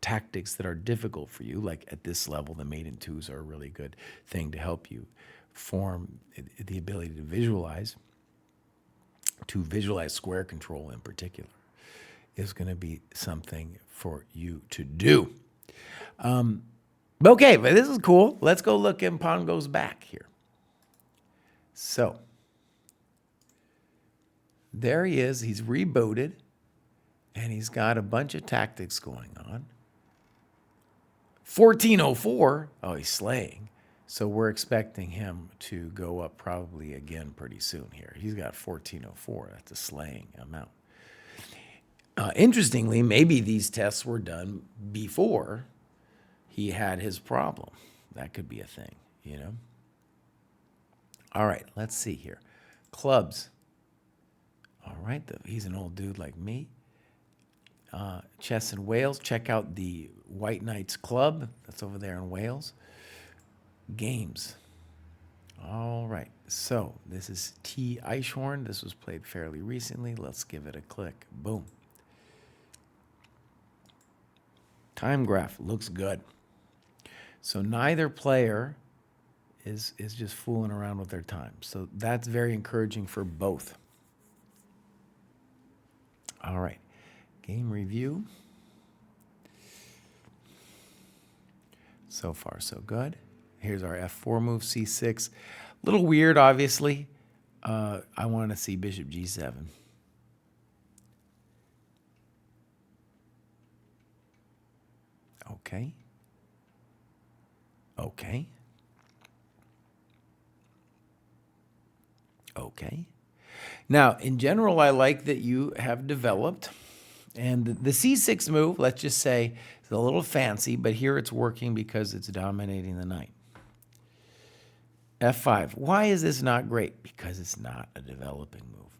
tactics that are difficult for you, like at this level, the maiden twos are a really good thing to help you form the ability to visualize square control in particular, is going to be something for you to do. Okay, but this is cool. Let's go look and pawn goes back here. So there he is. He's rebooted, and he's got a bunch of tactics going on. 1404, oh, he's slaying. So we're expecting him to go up probably again pretty soon here. He's got 1404. That's a slaying amount. Interestingly, maybe these tests were done before he had his problem. That could be a thing, you know? All right, let's see here. Clubs. All right, he's an old dude like me. Chess in Wales. Check out the White Knights Club. That's over there in Wales. Games. All right, so this is T. Eichhorn. This was played fairly recently. Let's give it a click. Boom. Time graph looks good. So neither player is just fooling around with their time. So that's very encouraging for both. All right, game review. So far, so good. Here's our f4 move, c6. A little weird, obviously. I want to see bishop g7. Okay. Okay. Okay. Now, in general, I like that you have developed. And the c6 move, let's just say, is a little fancy, but here it's working because it's dominating the knight. f5. Why is this not great? Because it's not a developing move.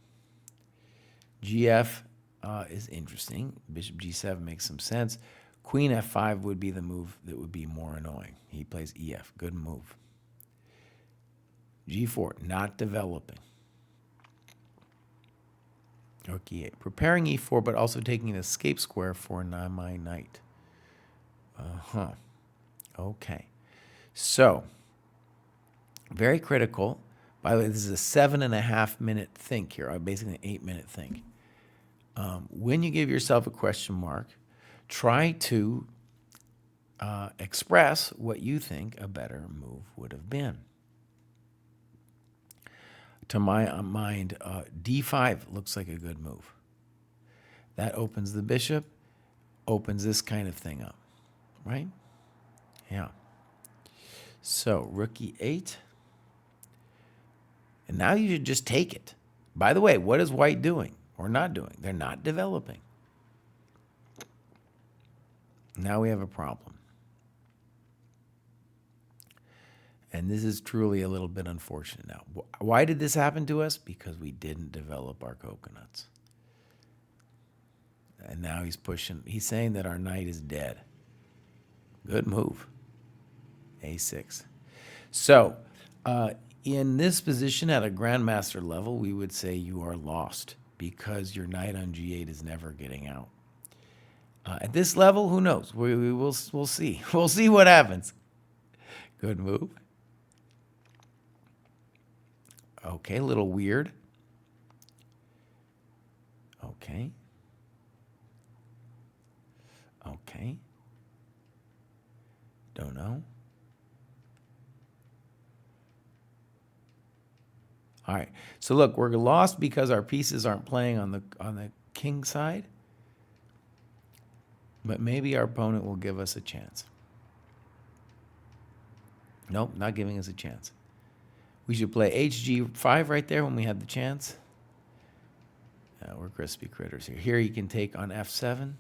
gf is interesting. Bishop g7 makes some sense. Queen f5 would be the move that would be more annoying. He plays ef. Good move. g4, not developing. Rook e8. Preparing e4, but also taking an escape square for my knight. Okay. So, very critical. By the way, this is a 7.5 minute think here, basically an 8-minute think. When you give yourself a question mark, try to express what you think a better move would have been. To my mind, d5 looks like a good move. That opens the bishop, opens this kind of thing up, right? Yeah. So rook e8. And now you should just take it. By the way, what is white doing or not doing? They're not developing. Now we have a problem. And this is truly a little bit unfortunate now. Why did this happen to us? Because we didn't develop our coconuts. And now he's pushing. He's saying that our knight is dead. Good move. a6. So, in this position at a grandmaster level, we would say you are lost because your knight on g8 is never getting out. At this level, who knows? We'll see. We'll see what happens. Good move. Okay, a little weird. Okay. Okay. Don't know. All right. So look, we're lost because our pieces aren't playing on the king side. But maybe our opponent will give us a chance. Nope, not giving us a chance. We should play hg5 right there when we had the chance. We're crispy critters here. Here he can take on f7.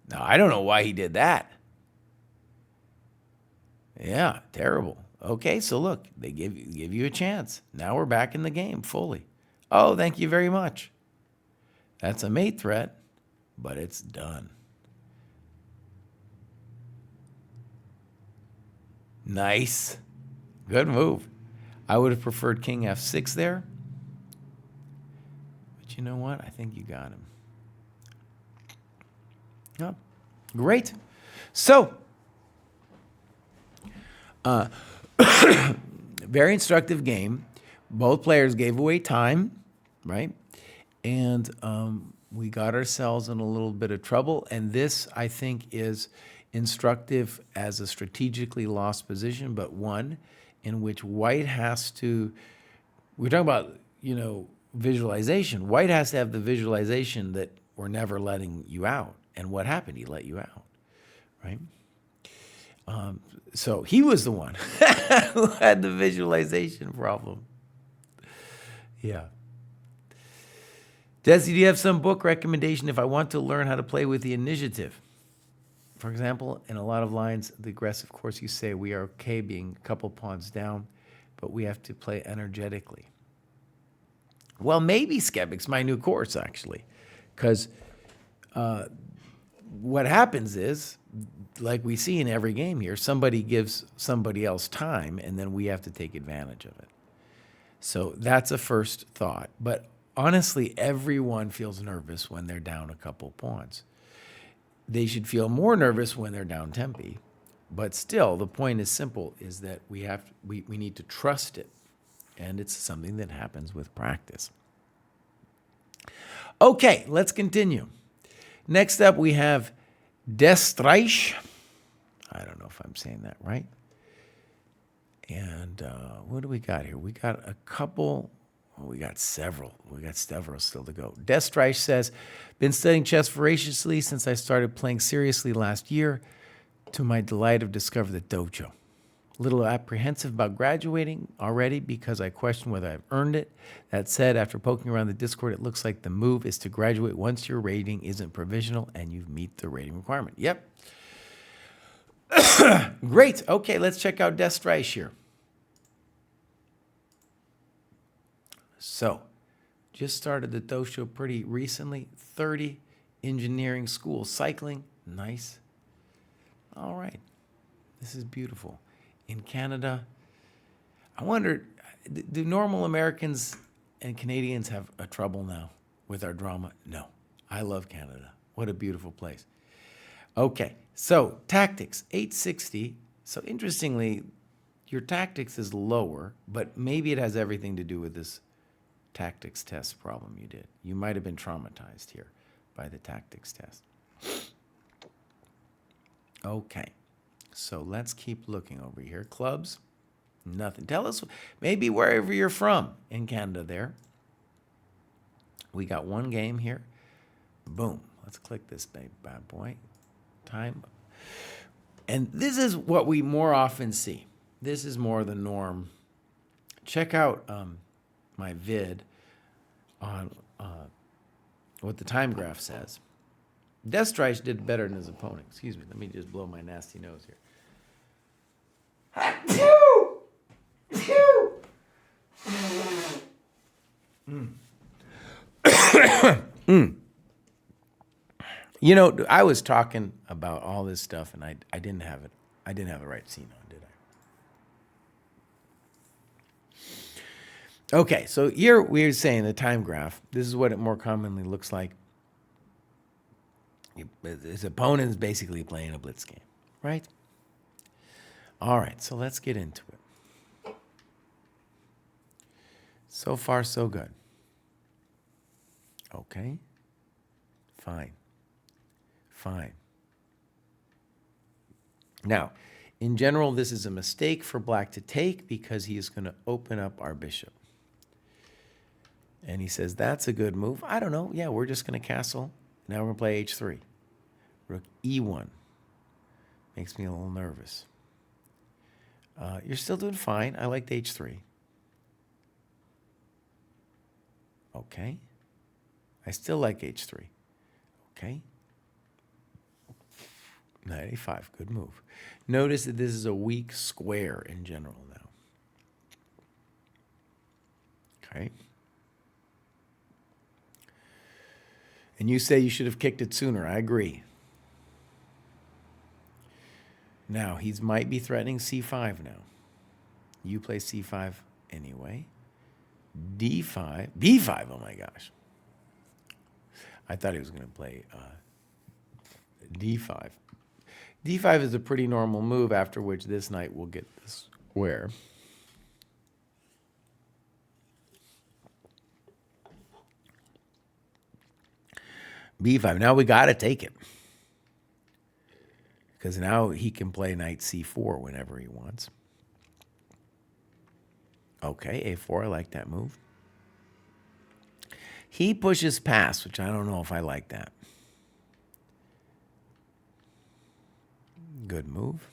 Now, I don't know why he did that. Yeah, terrible. Okay, so look, they give you a chance. Now we're back in the game fully. Oh, thank you very much. That's a mate threat, but it's done. Nice. Good move. I would have preferred king f6 there. But you know what? I think you got him. Oh, great. So, very instructive game. Both players gave away time, right? And we got ourselves in a little bit of trouble. And this, I think, is instructive as a strategically lost position, but one in which white has to, we're talking about, visualization. White has to have the visualization that we're never letting you out. And what happened? He let you out, right? So he was the one who had the visualization problem. Yeah. Desi, do you have some book recommendation if I want to learn how to play with the initiative? For example, in a lot of lines, the aggressive course, you say we are okay being a couple pawns down, but we have to play energetically. Well, maybe Skeptic's my new course, actually, because what happens is, like we see in every game here, somebody gives somebody else time, and then we have to take advantage of it. So that's a first thought. But honestly, everyone feels nervous when they're down a couple pawns. They should feel more nervous when they're down tempi. But still, the point is simple, is that we need to trust it. And it's something that happens with practice. Okay, let's continue. Next up, we have Destreich. I don't know if I'm saying that right. And what do we got here? We got a couple. Oh, we got several. We got several still to go. Destreich says, been studying chess voraciously since I started playing seriously last year. To my delight, I've discovered the dojo. A little apprehensive about graduating already because I question whether I've earned it. That said, after poking around the Discord, it looks like the move is to graduate once your rating isn't provisional and you meet the rating requirement. Yep. Great. Okay, let's check out Destreich here. So, just started the Dojo pretty recently. 30 engineering school cycling. Nice. All right. This is beautiful. In Canada, I wonder, do normal Americans and Canadians have a trouble now with our drama? No. I love Canada. What a beautiful place. Okay, so tactics, 860. So interestingly, your tactics is lower, but maybe it has everything to do with this tactics test problem you did. You might have been traumatized here by the tactics test. Okay. So let's keep looking over here. Clubs, nothing. Tell us, maybe wherever you're from in Canada there. We got one game here. Boom. Let's click this bad boy. Time. And this is what we more often see. This is more the norm. Check out my vid on what the time graph says. Destreich did better than his opponent. Excuse me. Let me just blow my nasty nose here. Pew! Pew! You know, I was talking about all this stuff, and I didn't have it. I didn't have the right scene on, did I? Okay, so here we're saying the time graph. This is what it more commonly looks like. His opponent is basically playing a blitz game, right? All right, so let's get into it. So far, so good. Okay. Fine. Fine. Now, in general, this is a mistake for black to take because he is going to open up our bishop. And he says, that's a good move. I don't know. Yeah, we're just going to castle. Now we're going to play h3. Rook e1. Makes me a little nervous. You're still doing fine. I liked h3. Okay. I still like h3. Okay. Knight a5. Good move. Notice that this is a weak square in general now. Okay. And you say you should have kicked it sooner. I agree. Now, he might be threatening c5 now. You play c5 anyway. d5. b5, oh my gosh. I thought he was going to play d5. d5 is a pretty normal move, after which this knight will get the square. b5. Now we got to take it. Because now he can play knight c4 whenever he wants. Okay, a4, I like that move. He pushes pass, which I don't know if I like that. Good move.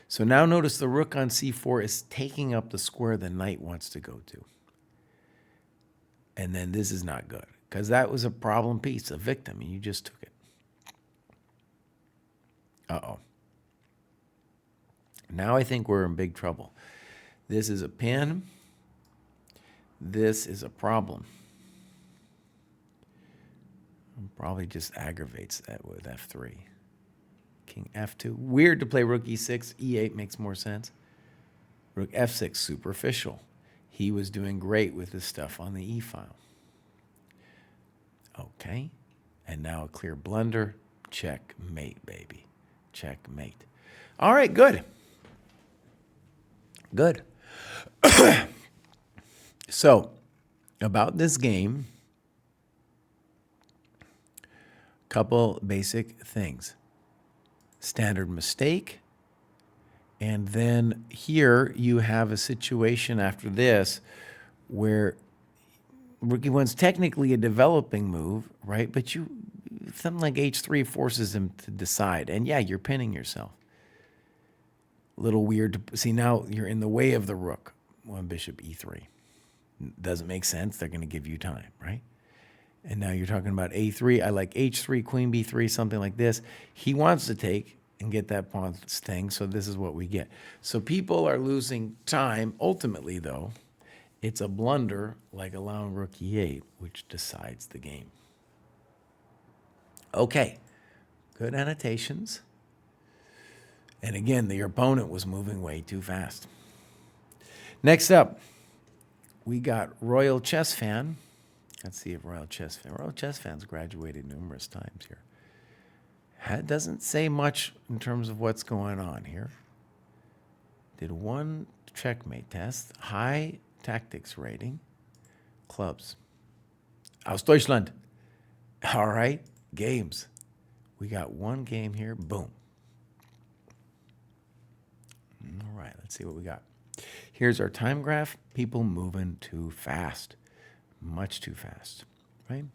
So now notice the rook on c4 is taking up the square the knight wants to go to. And then this is not good, because that was a problem piece, a victim, and you just took it. Uh-oh. Now I think we're in big trouble. This is a pin. This is a problem. Probably just aggravates that with f3. King f2. Weird to play rook e6. e8 makes more sense. Rook f6, superficial. He was doing great with his stuff on the e file. Okay. And now a clear blunder. Checkmate, baby. Checkmate. All right, good. Good. So, about this game, couple basic things. Standard mistake. And then here you have a situation after this where rook e1's technically a developing move, right? But something like h3 forces him to decide. And yeah, you're pinning yourself. A little weird to see. Now you're in the way of the rook. One bishop e3. Doesn't make sense. They're going to give you time, right? And now you're talking about a3. I like h3, queen b3, something like this. He wants to take and get that pawn thing, so this is what we get. So people are losing time. Ultimately, though, it's a blunder like allowing rook e8, which decides the game. Okay, good annotations. And again, your opponent was moving way too fast. Next up, we got Royal Chess Fan. Let's see if Royal Chess Fan's graduated numerous times here. It doesn't say much in terms of what's going on here. Did one checkmate test. High tactics rating. Clubs. Aus Deutschland. All right. Games. We got one game here. Boom. All right. Let's see what we got. Here's our time graph. People moving too fast. Much too fast. Right?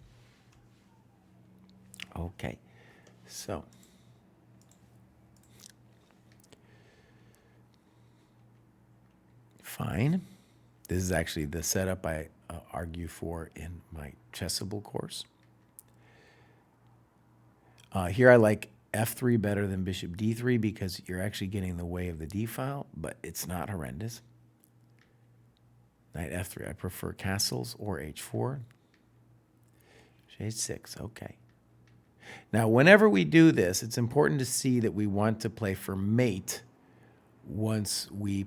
Okay. So, fine. This is actually the setup I argue for in my Chessable course. Here I like f3 better than bishop d3 because you're actually getting in the way of the d file, but it's not horrendous. Knight f3. I prefer castles or h4. h6. Okay. Now, whenever we do this, it's important to see that we want to play for mate once we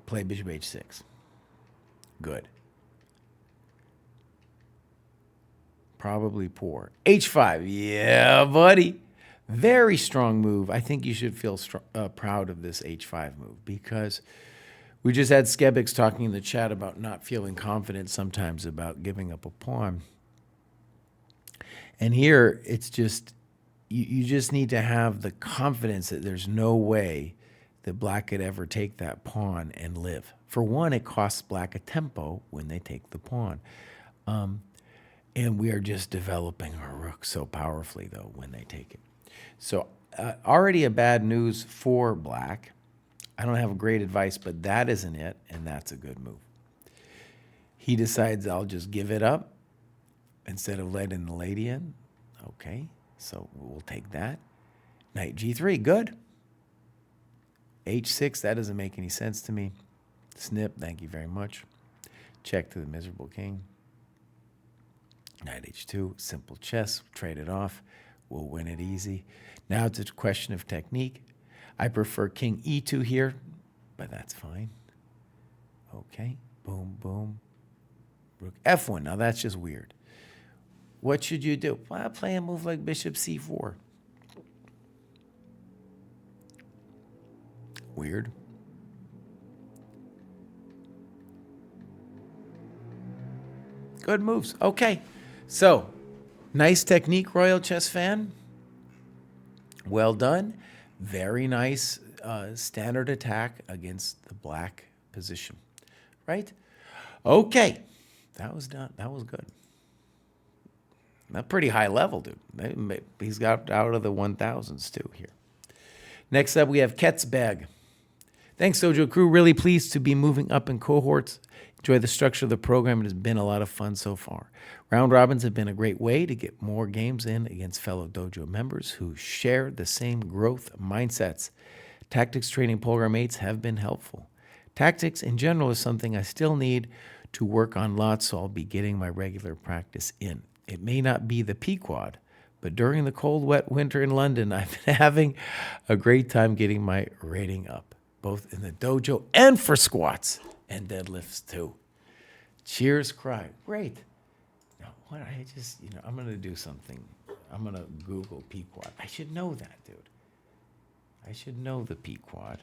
play bishop h6. Good. Probably poor. h5. Yeah, buddy. Very strong move. I think you should feel proud of this h5 move because we just had Skebix talking in the chat about not feeling confident sometimes about giving up a pawn. And here, it's just, you just need to have the confidence that there's no way that black could ever take that pawn and live. For one, it costs black a tempo when they take the pawn. And we are just developing our rook so powerfully, though, when they take it. So already a bad news for black. I don't have great advice, but that isn't it, and that's a good move. He decides, I'll just give it up instead of letting the lady in. Okay, so we'll take that. Knight g3, good. h6, that doesn't make any sense to me. Snip, thank you very much. Check to the miserable king. Knight h2, simple chess, trade it off. We'll win it easy. Now it's a question of technique. I prefer king e2 here, but that's fine. Okay, boom, boom. Rook f1, now that's just weird. What should you do? Well, play a move like bishop c4. Weird. Good moves. Okay. So, nice technique, Royal Chess Fan. Well done. Very nice standard attack against the black position. Right? Okay. That was done. That was good. Not pretty high level, dude. He's got out of the 1000s too here. Next up, we have Ketzbag. Thanks, Dojo crew. Really pleased to be moving up in cohorts. Enjoy the structure of the program. It has been a lot of fun so far. Round robins have been a great way to get more games in against fellow Dojo members who share the same growth mindsets. Tactics training program mates have been helpful. Tactics in general is something I still need to work on lots, so I'll be getting my regular practice in. It may not be the Pequod, but during the cold, wet winter in London, I've been having a great time getting my rating up, both in the dojo and for squats and deadlifts too. Cheers, Kraai. Great. Now, what I just, I'm going to do something. I'm going to Google Pequod. I should know that, dude. I should know the Pequod.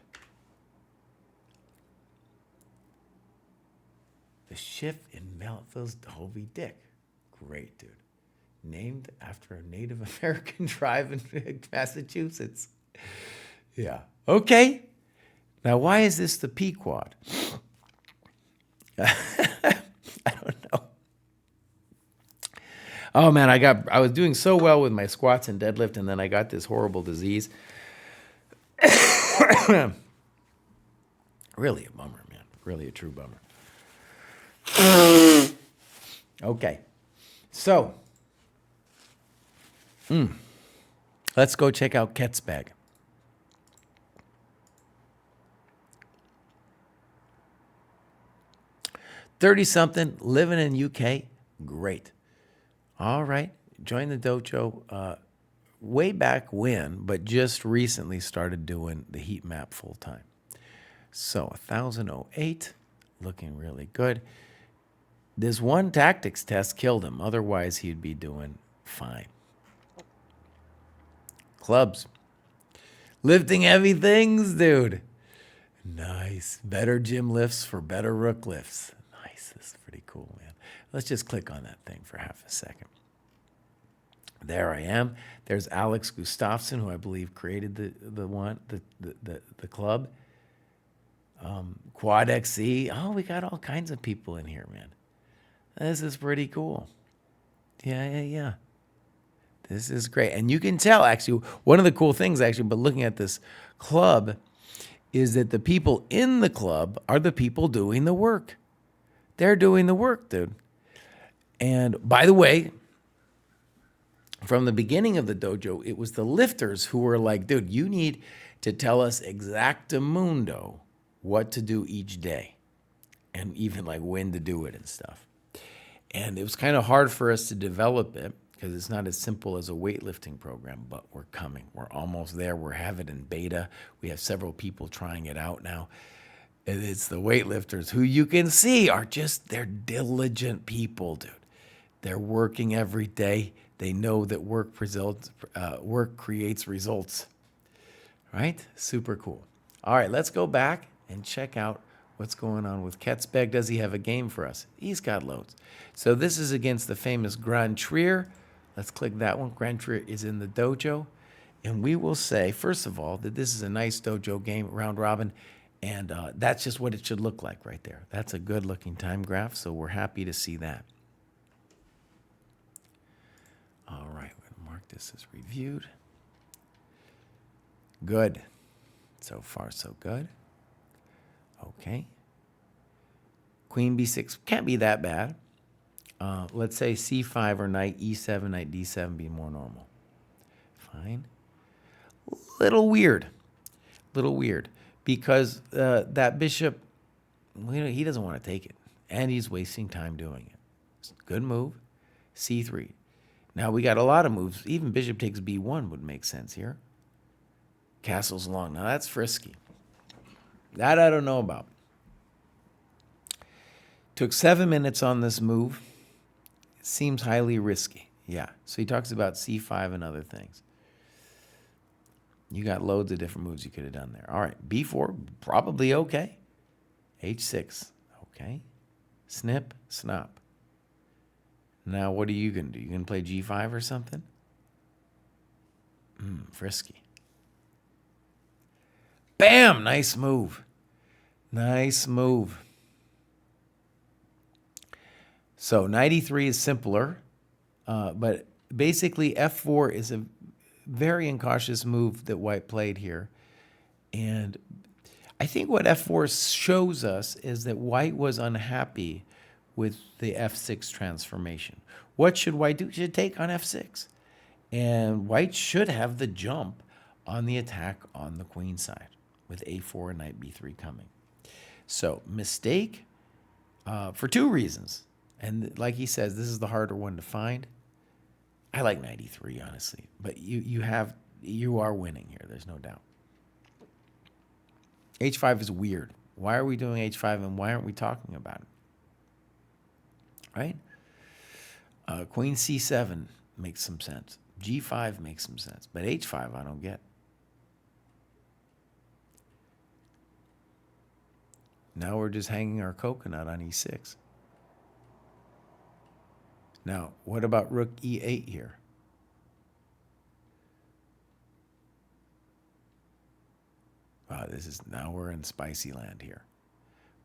The shift in Melville's Hobie Dick. Great, dude. Named after a Native American tribe in Massachusetts. Yeah. Okay. Now, why is this the Pequod? I don't know. Oh man, I was doing so well with my squats and deadlift, and then I got this horrible disease. Really a bummer, man. Really a true bummer. Okay. So, let's go check out Ket's bag. $30-something, living in UK, great. All right, joined the dojo way back when, but just recently started doing the heat map full time. So 1008, looking really good. This one tactics test killed him. Otherwise, he'd be doing fine. Clubs. Lifting heavy things, dude. Nice. Better gym lifts for better rook lifts. Nice. This is pretty cool, man. Let's just click on that thing for half a second. There I am. There's Alex Gustafsson, who I believe created the club. Quad XC. Oh, we got all kinds of people in here, man. This is pretty cool. Yeah. This is great. And you can tell, actually, one of the cool things, actually, but looking at this club, is that the people in the club are the people doing the work. They're doing the work, dude. And by the way, from the beginning of the dojo, it was the lifters who were like, dude, you need to tell us exactamundo what to do each day, and even like when to do it and stuff. And it was kind of hard for us to develop it because it's not as simple as a weightlifting program, but we're coming. We're almost there. We have it in beta. We have several people trying it out now. And it's the weightlifters who you can see are just, they're diligent people, dude. They're working every day. They know that work creates results, right? Super cool. All right, let's go back and check out what's going on with Ketzbeg. Does he have a game for us? He's got loads. So this is against the famous Grand Trier. Let's click that one. Grand Trier is in the dojo. And we will say, first of all, that this is a nice dojo game, round robin. And that's just what it should look like right there. That's a good looking time graph, so we're happy to see that. All right, we're going to mark this as reviewed. Good. So far, so good. Okay. Queen b6 can't be that bad. Let's say c5 or knight e7, knight d7 be more normal. Fine. Little weird. Because that bishop, he doesn't want to take it. And he's wasting time doing it. Good move. c3. Now we got a lot of moves. Even bishop takes b1 would make sense here. Castle's long. Now that's frisky. That I don't know about. Took 7 minutes on this move. It seems highly risky. Yeah. So he talks about c5 and other things. You got loads of different moves you could have done there. All right. b4, probably okay. h6, okay. Snip, snop. Now what are you going to do? You going to play g5 or something? Frisky. Bam! Nice move. Nice move. So knight e3 is simpler, but basically f4 is a very incautious move that white played here. And I think what f4 shows us is that white was unhappy with the f6 transformation. What should white do? Should take on f6. And white should have the jump on the attack on the queen side with a4 and knight b3 coming. So mistake for two reasons. And like he says, this is the harder one to find. I like knight e3, honestly. But you are winning here. There's no doubt. h5 is weird. Why are we doing h5 and why aren't we talking about it? Right? Queen c7 makes some sense. g5 makes some sense. But h5 I don't get. Now we're just hanging our coconut on e6. Now, what about rook e8 here? Wow, now we're in spicy land here.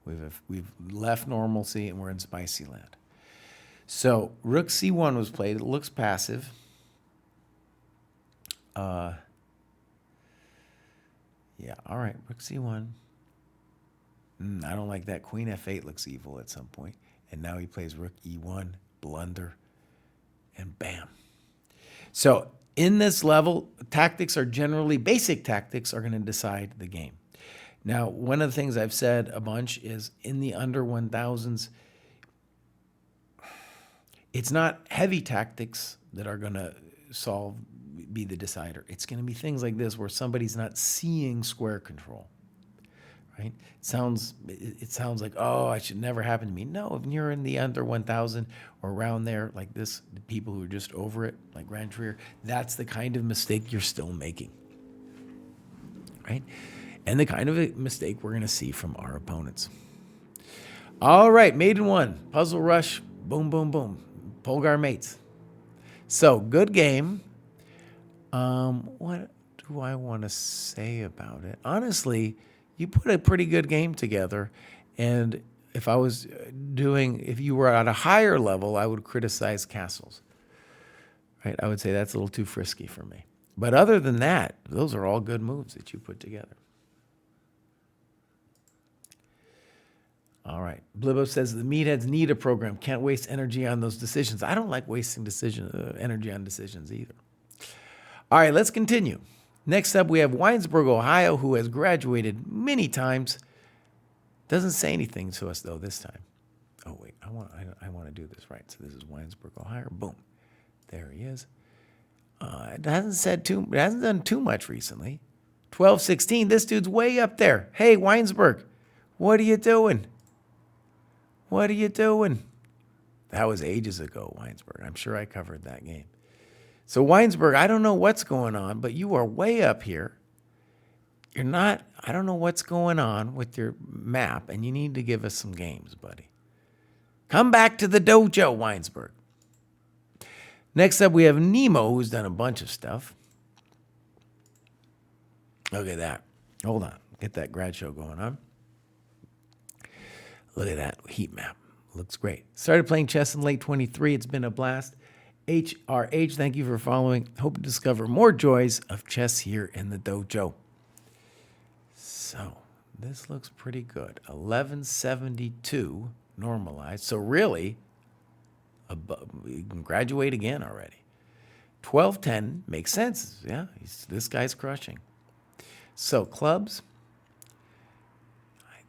We've left normalcy and we're in spicy land. So rook c1 was played. It looks passive. Yeah, all right, rook c1. I don't like that. Queen f8 looks evil at some point. And now he plays rook e1, blunder, and bam. So in this level, tactics are generally, basic tactics are going to decide the game. Now, one of the things I've said a bunch is in the under 1000s, it's not heavy tactics that are going to be the decider. It's going to be things like this where somebody's not seeing square control. Right? It sounds like, oh, it should never happen to me. No, if you're in the under 1000 or around there like this, the people who are just over it, like Grand Trier, that's the kind of mistake you're still making. Right? And the kind of a mistake we're going to see from our opponents. All right, maiden one, puzzle rush, boom, boom, boom. Polgar mates. So, good game. What do I want to say about it? Honestly, you put a pretty good game together, and if you were at a higher level, I would criticize castles. Right? I would say that's a little too frisky for me. But other than that, those are all good moves that you put together. All right. Blibbo says the meatheads need a program. Can't waste energy on those decisions. I don't like wasting energy on decisions either. All right, let's continue. Next up, we have Winesburg, Ohio, who has graduated many times. Doesn't say anything to us, though, this time. Oh, wait, I want to do this right. So this is Winesburg, Ohio. Boom. There he is. It hasn't done too much recently. 12-16. This dude's way up there. Hey, Winesburg, what are you doing? What are you doing? That was ages ago, Winesburg. I'm sure I covered that game. So, Winesburg, I don't know what's going on, but you are way up here. I don't know what's going on with your map, and you need to give us some games, buddy. Come back to the dojo, Winesburg. Next up, we have Nemo, who's done a bunch of stuff. Look at that. Hold on. Get that grad show going on. Look at that heat map. Looks great. Started playing chess in late 23. It's been a blast. HRH, thank you for following. Hope to discover more joys of chess here in the dojo. So, this looks pretty good. 1172 normalized. So really, you can graduate again already. 1210 makes sense. Yeah, this guy's crushing. So, clubs.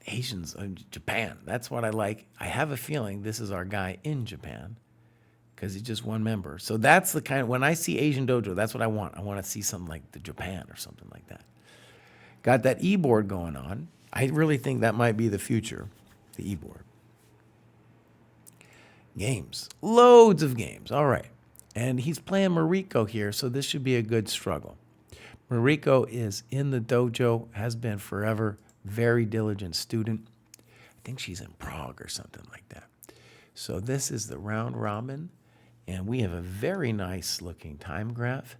Asians, Japan. That's what I like. I have a feeling this is our guy in Japan because he's just one member. So that's the kind of, when I see Asian dojo, that's what I want. I want to see something like the Japan or something like that. Got that e-board going on. I really think that might be the future, the e-board. Games. Loads of games. All right. And he's playing Mariko here, so this should be a good struggle. Mariko is in the dojo, has been forever. Very diligent student. I think she's in Prague or something like that. So this is the round robin, and we have a very nice looking time graph.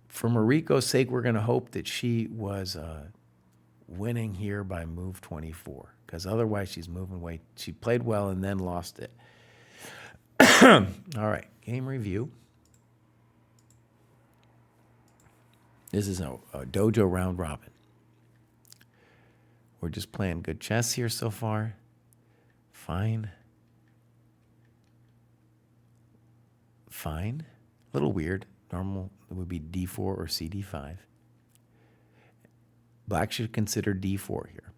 For Mariko's sake, we're going to hope that she was winning here by move 24, because otherwise she's moving away. She played well and then lost it. All right, game review. This is a dojo round robin. We're just playing good chess here so far. Fine. Fine. A little weird. Normal would be d4 or cd5. Black should consider d4 here.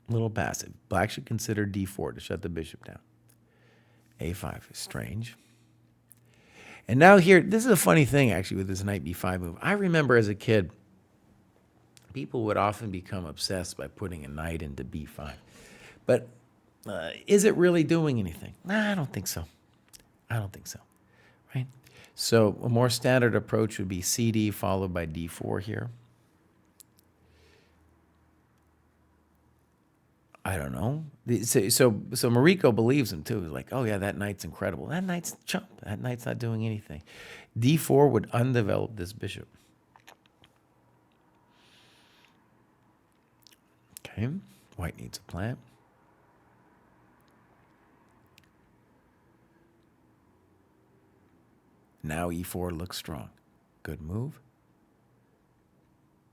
A little passive. Black should consider d4 to shut the bishop down. a5 is strange. And now here, this is a funny thing actually with this knight b5 move. I remember as a kid, people would often become obsessed by putting a knight into b5. But is it really doing anything? Nah, I don't think so. I don't think so, right? So a more standard approach would be cd followed by d4 here. I don't know. So Mariko believes him too. He's like, oh yeah, that knight's incredible. That knight's chump. That knight's not doing anything. d4 would undevelop this bishop. Okay, white needs a plan. Now e4 looks strong. Good move.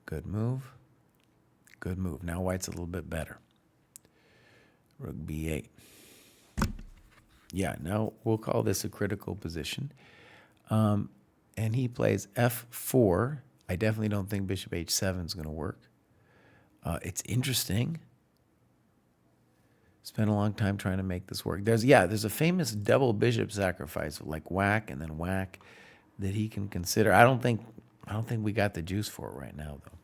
Good move. Good move. Now white's a little bit better. Rook b8. Yeah, now we'll call this a critical position. And he plays f4. I definitely don't think bishop h7 is going to work. It's interesting. Spent a long time trying to make this work. There's a famous double bishop sacrifice, like whack and then whack, that he can consider. I don't think we got the juice for it right now, though.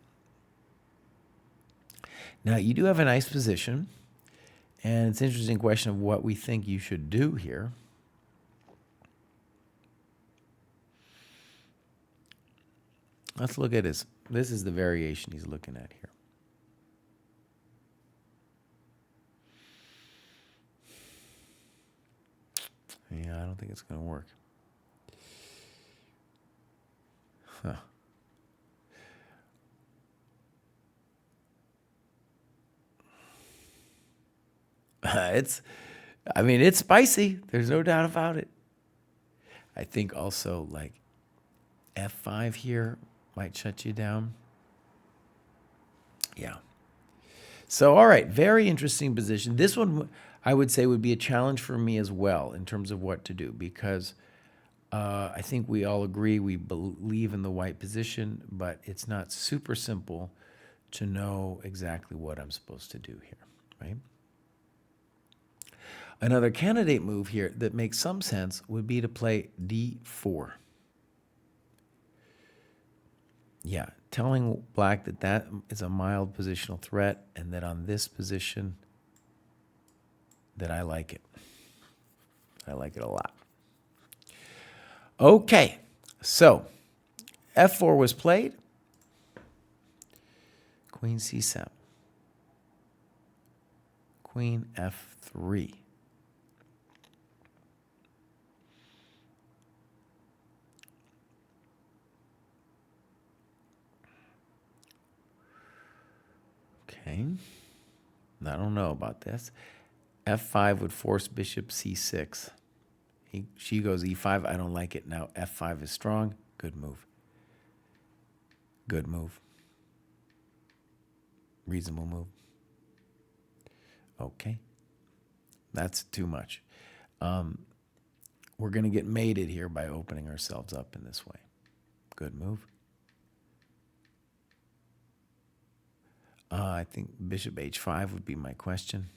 Now you do have a nice position, and it's an interesting question of what we think you should do here. Let's look at this. This is the variation he's looking at here. Yeah, I don't think it's going to work. Huh. It's spicy. There's no doubt about it. I think also like f5 here might shut you down. Yeah. So, all right, very interesting position. This one, I would say, would be a challenge for me as well in terms of what to do, because I think we all agree we believe in the white position, but it's not super simple to know exactly what I'm supposed to do here, right? Another candidate move here that makes some sense would be to play d4. Yeah, telling black that that is a mild positional threat, and that on this position that I like it. I like it a lot. Okay, so f4 was played. Queen c7. Queen f3. Okay, I don't know about this. f5 would force bishop c6. She goes e5. I don't like it. Now f5 is strong. Good move. Good move. Reasonable move. Okay. That's too much. We're going to get mated here by opening ourselves up in this way. Good move. I think bishop h5 would be my question.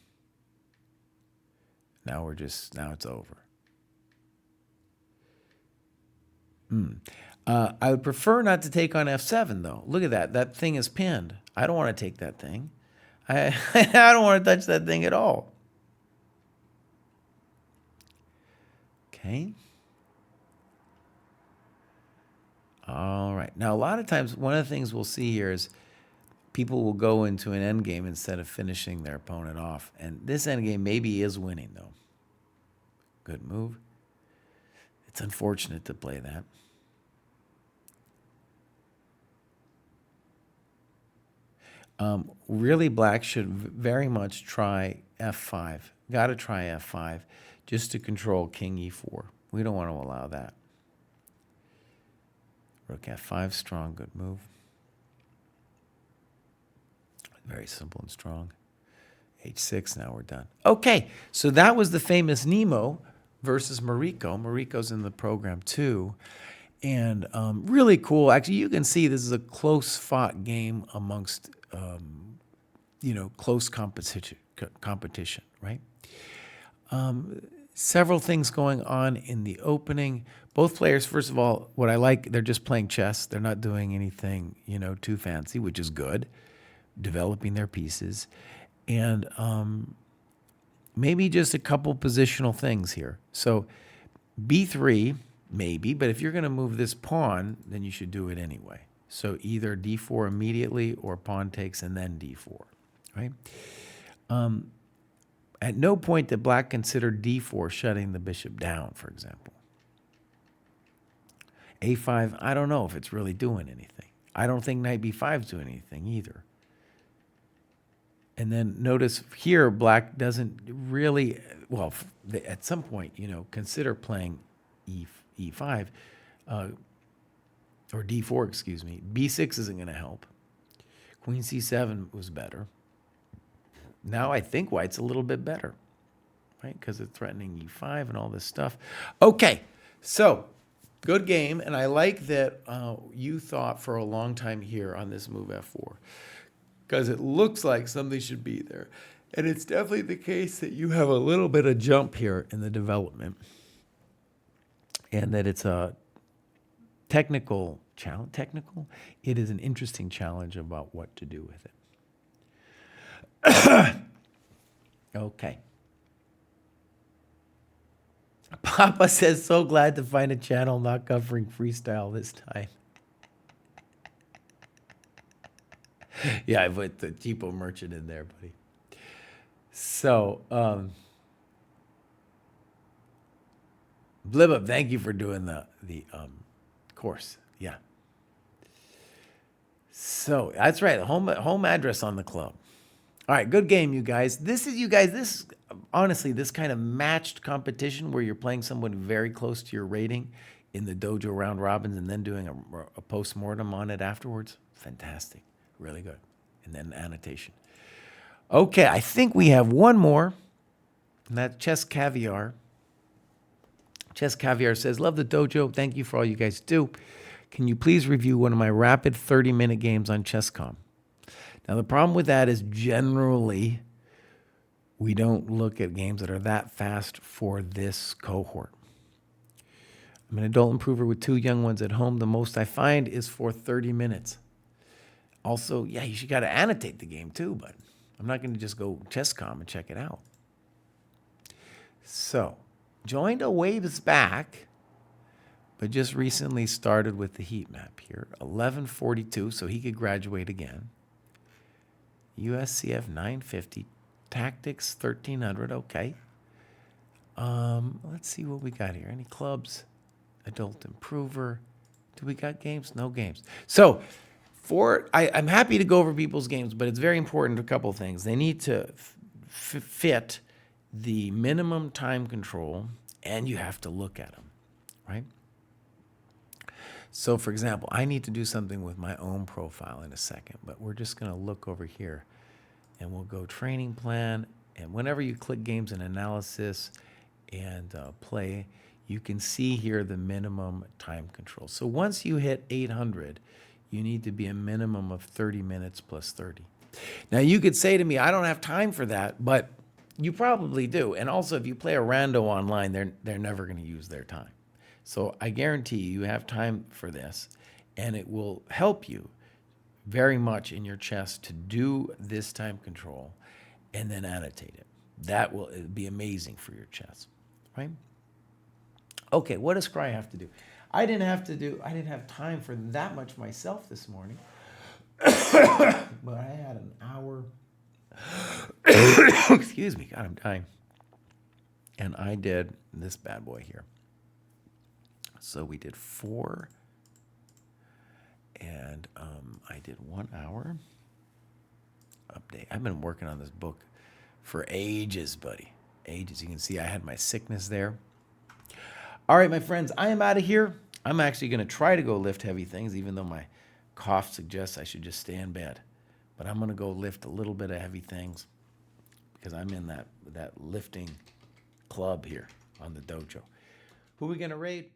Now it's over. I would prefer not to take on f7, though. Look at that. That thing is pinned. I don't want to take that thing. I don't want to touch that thing at all. Okay. All right. Now, a lot of times, one of the things we'll see here is people will go into an endgame instead of finishing their opponent off. And this endgame maybe is winning, though. Good move. It's unfortunate to play that. Really, black should very much try f5. Got to try f5 just to control king e4. We don't want to allow that. Rook f5, strong, good move. Very simple and strong. H6, now we're done. Okay, so that was the famous Nemo versus Mariko. Mariko's in the program too. And really cool. Actually, you can see this is a close-fought game amongst, close competition, right? Several things going on in the opening. Both players, first of all, what I like, they're just playing chess. They're not doing anything, too fancy, which is good. Developing their pieces. And maybe just a couple positional things here. So B3, maybe, but if you're going to move this pawn, then you should do it anyway. So either D4 immediately or pawn takes and then D4, right? At no point did black consider D4 shutting the bishop down, for example. A5, I don't know if it's really doing anything. I don't think knight B5 is doing anything either. And then notice here, black doesn't really, well, at some point, consider playing E5, or D4, excuse me. B6 isn't going to help. Queen C7 was better. Now I think white's a little bit better, right? Because it's threatening E5 and all this stuff. Okay, so good game. And I like that you thought for a long time here on this move F4. Because it looks like something should be there. And it's definitely the case that you have a little bit of jump here in the development. And that it's a technical challenge. Technical? It is an interesting challenge about what to do with it. Okay. Papa says, so glad to find a channel not covering freestyle this time. Yeah, I put the cheapo merchant in there, buddy. So, Blibba, thank you for doing the course. Yeah. So that's right. Home address on the club. All right, good game, you guys. This honestly, this kind of matched competition where you're playing someone very close to your rating in the dojo round robins and then doing a post-mortem on it afterwards. Fantastic. Really good. And then annotation. Okay, I think we have one more. And that's Chess Caviar. Chess Caviar says, love the dojo. Thank you for all you guys do. Can you please review one of my rapid 30-minute games on ChessCom? Now, the problem with that is generally we don't look at games that are that fast for this cohort. I'm an adult improver with 2 young ones at home. The most I find is for 30 minutes. Also, yeah, you got to annotate the game too, but I'm not going to just go ChessCom and check it out. So, joined a waves back, but just recently started with the heat map here. 1142, so he could graduate again. USCF 950, Tactics 1300, okay. Let's see what we got here. Any clubs? Adult improver. Do we got games? No games. So, I'm happy to go over people's games, but it's very important, a couple of things. They need to fit the minimum time control, and you have to look at them, right? So, for example, I need to do something with my own profile in a second, but we're just going to look over here, and we'll go training plan, and whenever you click games and analysis and play, you can see here the minimum time control. So once you hit 800, you need to be a minimum of 30 minutes plus 30. Now, you could say to me, I don't have time for that, but you probably do. And also, if you play a rando online, they're never going to use their time. So I guarantee you have time for this, and it will help you very much in your chess to do this time control and then annotate it. That will be amazing for your chess, right? Okay, what does Kraai have to do? I didn't have time for that much myself this morning, but I had an hour. Excuse me, God, I'm dying. And I did this bad boy here. So we did 4, and I did 1 hour update. I've been working on this book for ages, buddy, ages. You can see I had my sickness there. All right, my friends, I am out of here. I'm actually going to try to go lift heavy things, even though my cough suggests I should just stay in bed. but I'm gonna go lift a little bit of heavy things because I'm in that lifting club here on the dojo. Who are we gonna raid?